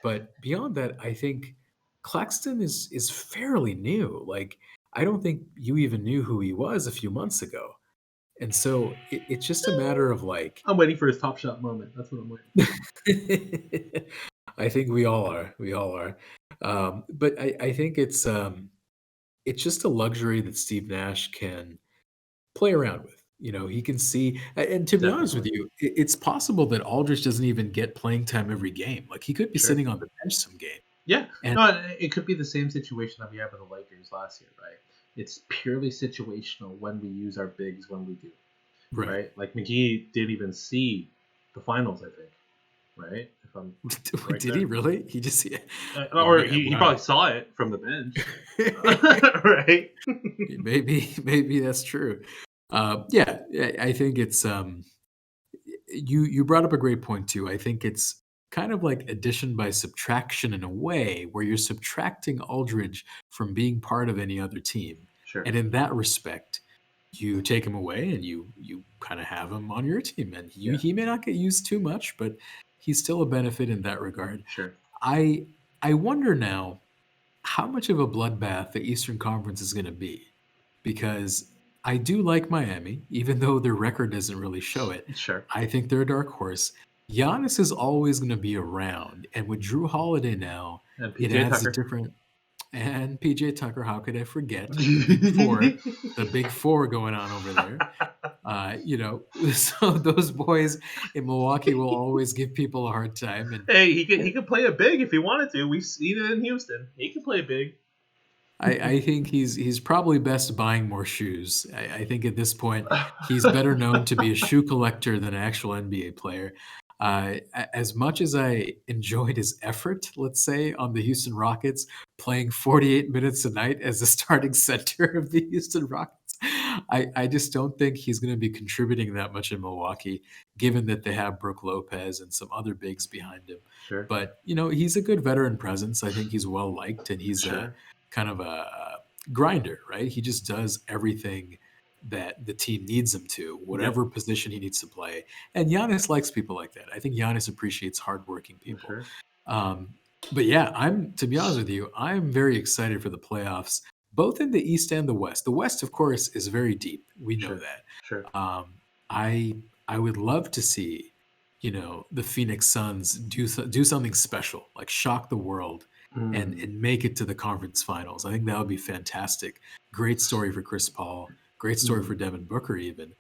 But beyond that, I think Claxton is fairly new. Like, I don't think you even knew who he was a few months ago. And so it's just a matter of like... I'm waiting for his TopShot moment. That's what I'm waiting for. I think we all are. But I think it's just a luxury that Steve Nash can play around with. He can see, and to be honest with you, it's possible that Aldridge doesn't even get playing time every game. Like, he could be sitting on the bench some game. Yeah, no, it could be the same situation that we had with the Lakers last year, right? It's purely situational when we use our bigs when we do, right? Like McGee didn't even see the finals, I think, right? If I'm right did there. He really? He just see it, or he probably saw it from the bench, right? maybe that's true. Yeah, I think it's you brought up a great point too. I think it's kind of like addition by subtraction in a way, where you're subtracting Aldridge from being part of any other team. Sure. And in that respect, you take him away and you kind of have him on your team. And he may not get used too much, but he's still a benefit in that regard. Sure. I wonder now how much of a bloodbath the Eastern Conference is going to be, because I do like Miami, even though their record doesn't really show it. Sure. I think they're a dark horse. Giannis is always going to be around, and with Drew Holiday now, it adds a different. And PJ Tucker, how could I forget the big four going on over there? So those boys in Milwaukee will always give people a hard time. And hey, he could play a big if he wanted to. We've seen it in Houston. He can play a big. I think he's probably best buying more shoes. I think at this point he's better known to be a shoe collector than an actual NBA player. As much as I enjoyed his effort, let's say, on the Houston Rockets, playing 48 minutes a night as the starting center of the Houston Rockets, I just don't think he's going to be contributing that much in Milwaukee, given that they have Brook Lopez and some other bigs behind him. Sure. But, he's a good veteran presence. I think he's well liked, and he's kind of a grinder, right? He just does everything that the team needs him to, whatever position he needs to play. And Giannis likes people like that. I think Giannis appreciates hardworking people. Sure. But yeah, to be honest with you, I'm very excited for the playoffs, both in the East and the West. The West, of course, is very deep. We know that. Sure. I would love to see, the Phoenix Suns do something special, like shock the world and make it to the conference finals. I think that would be fantastic. Great story for Chris Paul. Great story for Devin Booker even.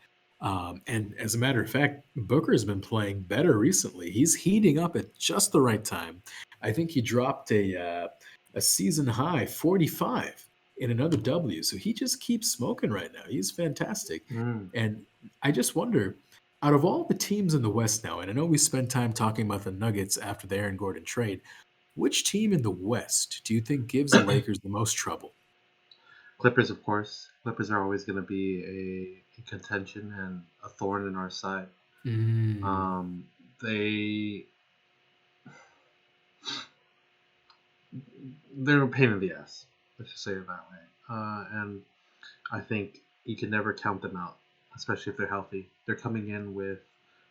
And as a matter of fact, Booker's been playing better recently. He's heating up at just the right time. I think he dropped a season high 45 and another W. So he just keeps smoking right now. He's fantastic. Mm. And I just wonder, out of all the teams in the West now, and I know we spent time talking about the Nuggets after the Aaron Gordon trade, which team in the West do you think gives the Lakers the most trouble? Clippers, of course. Clippers are always going to be a contention and a thorn in our side. Mm. They're a pain in the ass. Let's just say it that way. And I think you can never count them out, especially if they're healthy. They're coming in with,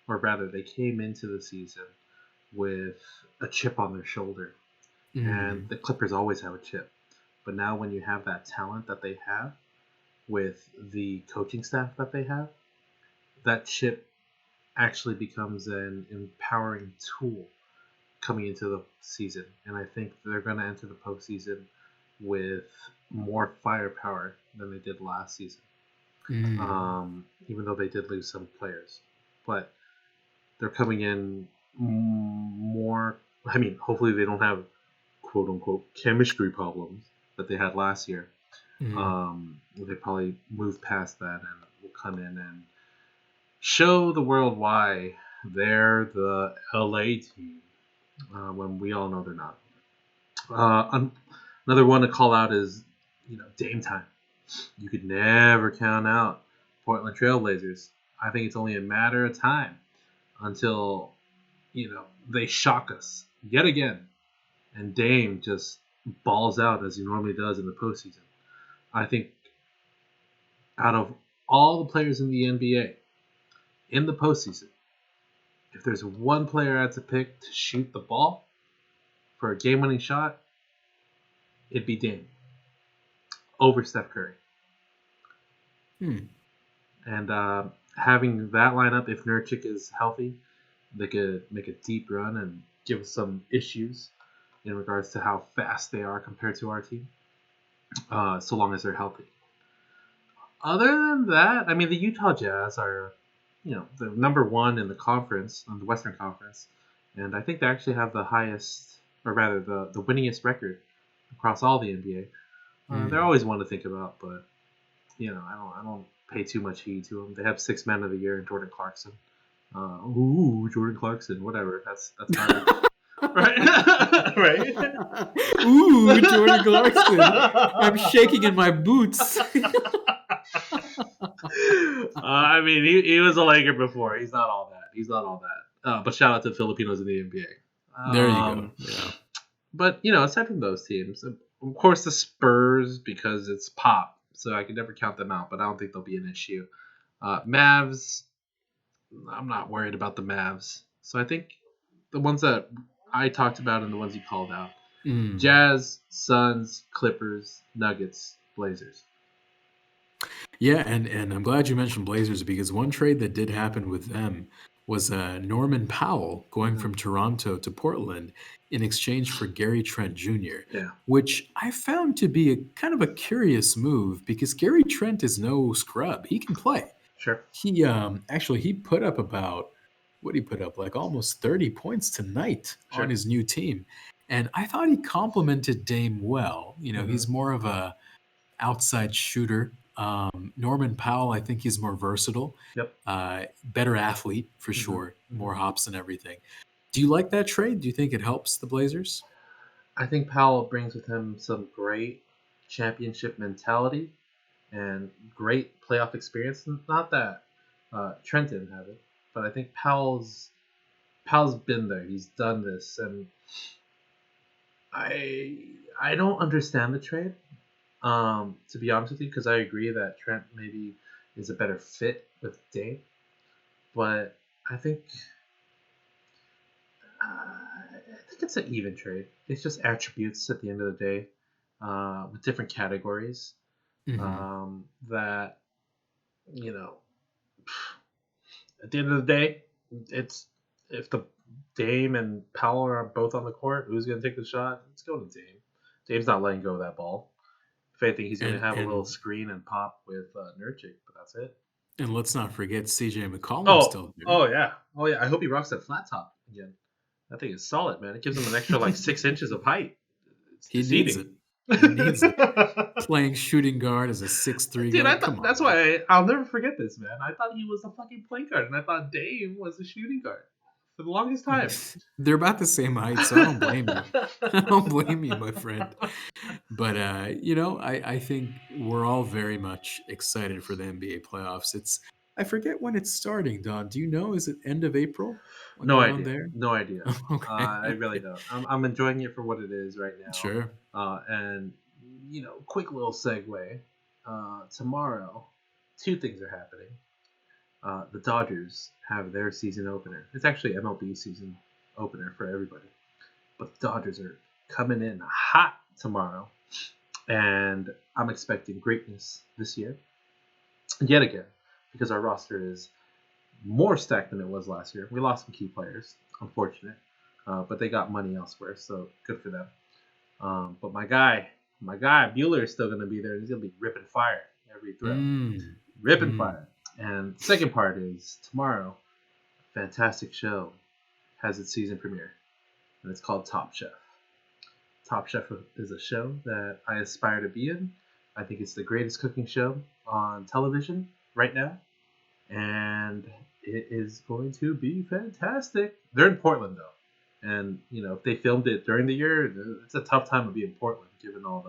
or rather, they came into the season with a chip on their shoulder. And the Clippers always have a chip. But now when you have that talent that they have with the coaching staff that they have, that chip actually becomes an empowering tool coming into the season. And I think they're going to enter the postseason with more firepower than they did last season. Even though they did lose some players. But they're coming in more... I mean, hopefully they don't have quote-unquote chemistry problems that they had last year. They probably moved past that and will come in and show the world why they're the LA team when we all know they're not. Another one to call out is, Dame time. You could never count out Portland Trailblazers. I think it's only a matter of time until, they shock us yet again. And Dame just balls out as he normally does in the postseason. I think out of all the players in the NBA in the postseason, if there's one player I had to pick to shoot the ball for a game-winning shot, it'd be Dame over Steph Curry. And having that lineup, if Nurkic is healthy, they could make a deep run and give us some issues in regards to how fast they are compared to our team, so long as they're healthy. Other than that, I mean, the Utah Jazz are, the number one in the conference, in the Western Conference, and I think they actually have the highest, or rather, the winningest record across all the NBA. They're always one to think about, but I don't pay too much heed to them. They have 6 Men of the Year in Jordan Clarkson. Jordan Clarkson, whatever. That's fine. Right? Right? Ooh, Jordan Clarkson. I'm shaking in my boots. I mean, he was a Laker before. He's not all that. But shout out to Filipinos in the NBA. There you go. Yeah. But, aside from those teams, of course the Spurs, because it's Pop, so I can never count them out, but I don't think they'll be an issue. Mavs, I'm not worried about the Mavs. So I think the ones that I talked about and the ones you called out, Jazz, Suns, Clippers, Nuggets, Blazers. Yeah, and I'm glad you mentioned Blazers, because one trade that did happen with them was Norman Powell going from Toronto to Portland in exchange for Gary Trent Jr., which I found to be a kind of a curious move, because Gary Trent is no scrub. He can play. Sure. He he put up like almost 30 points tonight on his new team. And I thought he complimented Dame well. He's more of a outside shooter. Norman Powell, I think he's more versatile. Better athlete for sure. More hops and everything. Do you like that trade? Do you think it helps the Blazers? I think Powell brings with him some great championship mentality and great playoff experience. Not that Trent didn't have it, but I think Powell's been there. He's done this, and I don't understand the trade. To be honest with you, because I agree that Trent maybe is a better fit with Dame, but I think it's an even trade. It's just attributes at the end of the day, with different categories. That at the end of the day, it's if the Dame and Powell are both on the court, who's going to take the shot? Let's go to Dame. Dame's not letting go of that ball. If anything, he's going to have a little screen and pop with Nurkic, but that's it. And let's not forget CJ McCollum still there. Oh yeah. I hope he rocks that flat top again. That thing is solid, man. It gives him an extra 6 inches of height. It's he needs it. He needs it. Playing shooting guard as a 6'3" Dude, guy. I thought Come that's on. why I'll never forget this, man. I thought he was a fucking point guard, and I thought Dame was a shooting guard for the longest time. They're about the same height, so I don't blame you. I don't blame you, my friend. But I think we're all very much excited for the NBA playoffs. I forget when it's starting, Don. Do you know? Is it end of April? Like No around idea. there? No idea. Okay. I really don't. I'm enjoying it for what it is right now. Sure. And quick little segue. Tomorrow, two things are happening. The Dodgers have their season opener. It's actually MLB season opener for everybody. But the Dodgers are coming in hot tomorrow. And I'm expecting greatness this year. Yet again, because our roster is more stacked than it was last year. We lost some key players, unfortunate. But they got money elsewhere, so good for them. But my guy, Bueller is still going to be there. He's going to be ripping fire every throw. Ripping fire. And the second part is tomorrow, fantastic show has its season premiere. And it's called Top Chef. Top Chef is a show that I aspire to be in. I think it's the greatest cooking show on television right now. And it is going to be fantastic. They're in Portland, though. And, if they filmed it during the year, it's a tough time to be in Portland, given all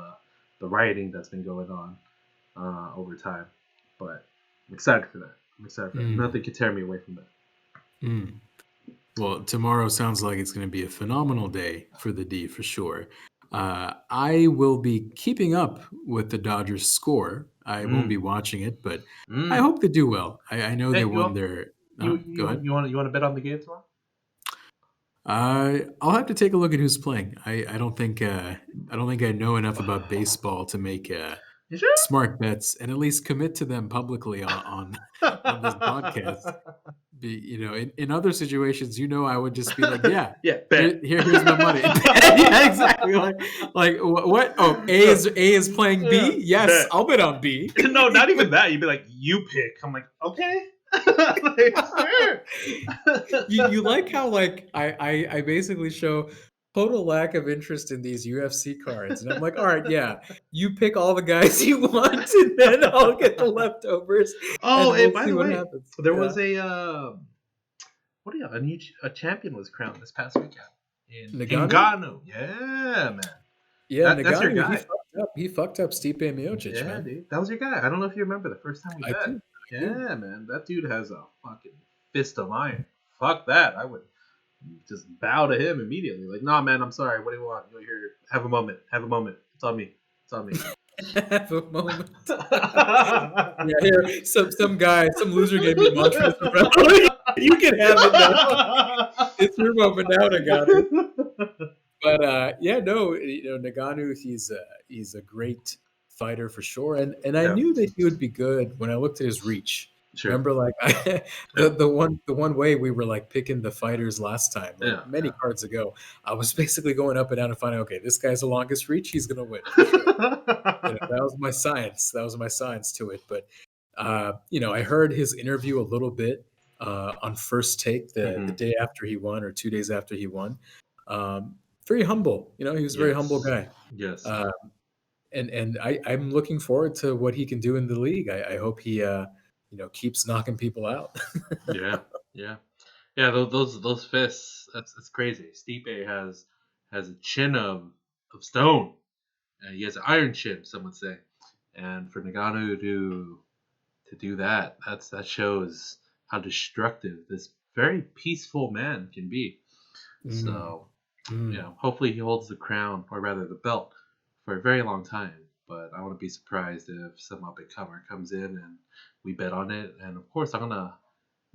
the rioting that's been going on over time. But I'm excited for that. Nothing can tear me away from that. Well, tomorrow sounds like it's going to be a phenomenal day for the D, for sure. I will be keeping up with the Dodgers score. I won't be watching it, but I hope they do well. I know they won their... Go ahead. You want to bet on the game tomorrow? I'll have to take a look at who's playing. I don't think I know enough about baseball to make You sure? smart bets and at least commit to them publicly on this podcast. In other situations, I would just be like, yeah, bet. Here's my money. Yeah, exactly. Like what? Oh, A is playing B. Yes, bet. I'll bet on B. No, not even that. You'd be like, you pick. I'm like, okay. Sure. You like how I basically show total lack of interest in these UFC cards, and I'm like, all right, yeah, you pick all the guys you want, and then I'll get the leftovers. Oh, and by see the what way, happens. there was a champion was crowned this past weekend in Ngannou. Yeah, man. Yeah, that's your guy. He fucked up Stipe Miocic, man. Dude, that was your guy. I don't know if you remember the first time we bet. Yeah, man, that dude has a fucking fist of iron. Fuck that. I would just bow to him immediately. Like, nah, man, I'm sorry. What do you want? You're here. Have a moment. It's on me. Have a moment. Yeah, here, some guy, some loser gave me mantras. You can have it now. It's your moment now, Ngannou. But Ngannou, he's a great fighter for sure, and I knew that he would be good when I looked at his reach. Sure. Remember, the one way we were picking the fighters last time, many cards ago. I was basically going up and down and finding, okay, this guy's the longest reach, he's gonna win. For sure. That was my science. That was my science to it. But I heard his interview a little bit on First Take the day after he won, or 2 days after he won. Very humble. He was a very humble guy. Yes. And I'm looking forward to what he can do in the league. I hope he keeps knocking people out. Yeah. Those fists. That's crazy. Stipe has a chin of stone, and he has an iron chin. Some would say, and for Ngannou to do that shows how destructive this very peaceful man can be. So, hopefully he holds the crown, or rather the belt, for a very long time. But I wouldn't be surprised if some up-and-comer comes in and we bet on it. And of course, I'm gonna,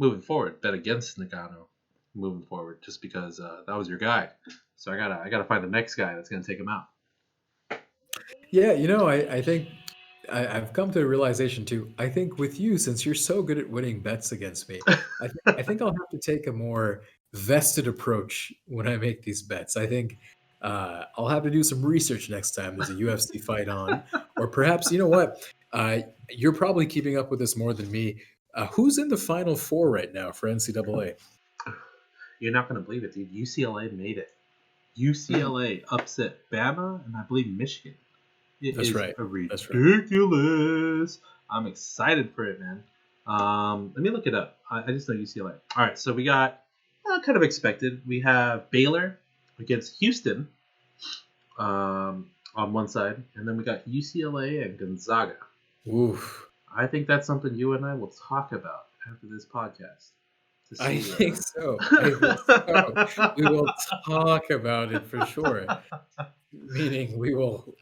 moving forward, bet against Ngannou moving forward, just because that was your guy. So I gotta find the next guy that's gonna take him out. Yeah, I think I've come to a realization too. I think with you, since you're so good at winning bets against me, I think I'll have to take a more vested approach when I make these bets. I think I'll have to do some research next time there's a UFC fight on, or perhaps, you're probably keeping up with this more than me. Who's in the Final Four right now for NCAA? You're not going to believe it, dude. UCLA made it. UCLA upset Bama and I believe Michigan. It That's is right. That's right. ridiculous. I'm excited for it, man. Let me look it up. I just know UCLA. All right, so we got kind of expected. We have Baylor against Houston on one side, and then we got UCLA and Gonzaga. Oof. I think that's something you and I will talk about after this podcast. I think so. I think so. We will talk about it for sure. Meaning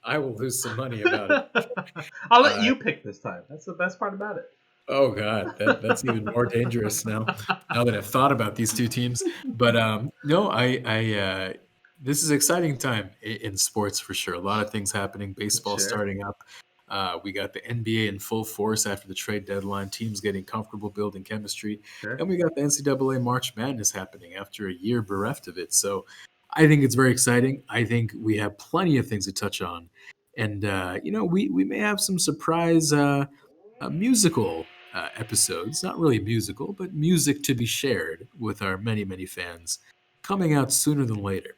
I will lose some money about it. I'll let you pick this time. That's the best part about it. Oh God, that's even more dangerous now that I've thought about these two teams. But no, I this is exciting time in sports for sure. A lot of things happening. Baseball Sure. starting up. We got the NBA in full force after the trade deadline. Teams getting comfortable building chemistry, Sure. and we got the NCAA March Madness happening after a year bereft of it. So I think it's very exciting. I think we have plenty of things to touch on, and we may have some surprise musical episodes. Not really musical, but music to be shared with our many fans, coming out sooner than later.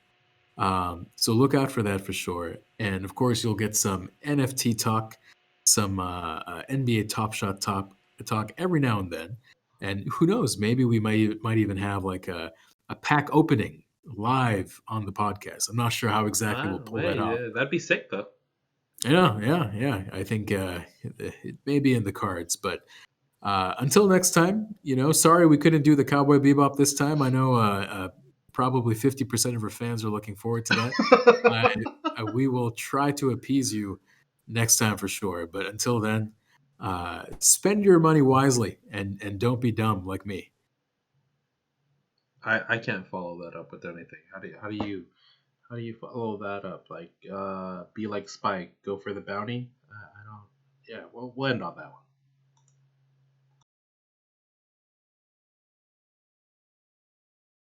So look out for that for sure. And of course, you'll get some NFT talk, some NBA TopShot talk every now and then. And who knows? Maybe we might even have like a pack opening live on the podcast. I'm not sure how exactly we'll pull that off. That'd be sick, though. Yeah. I think it may be in the cards, but until next time, sorry we couldn't do the Cowboy Bebop this time. I know probably 50% of our fans are looking forward to that. We will try to appease you next time for sure. But until then, spend your money wisely and don't be dumb like me. I can't follow that up with anything. How do you follow that up? Like be like Spike, go for the bounty. I don't. Yeah, we'll end on that one.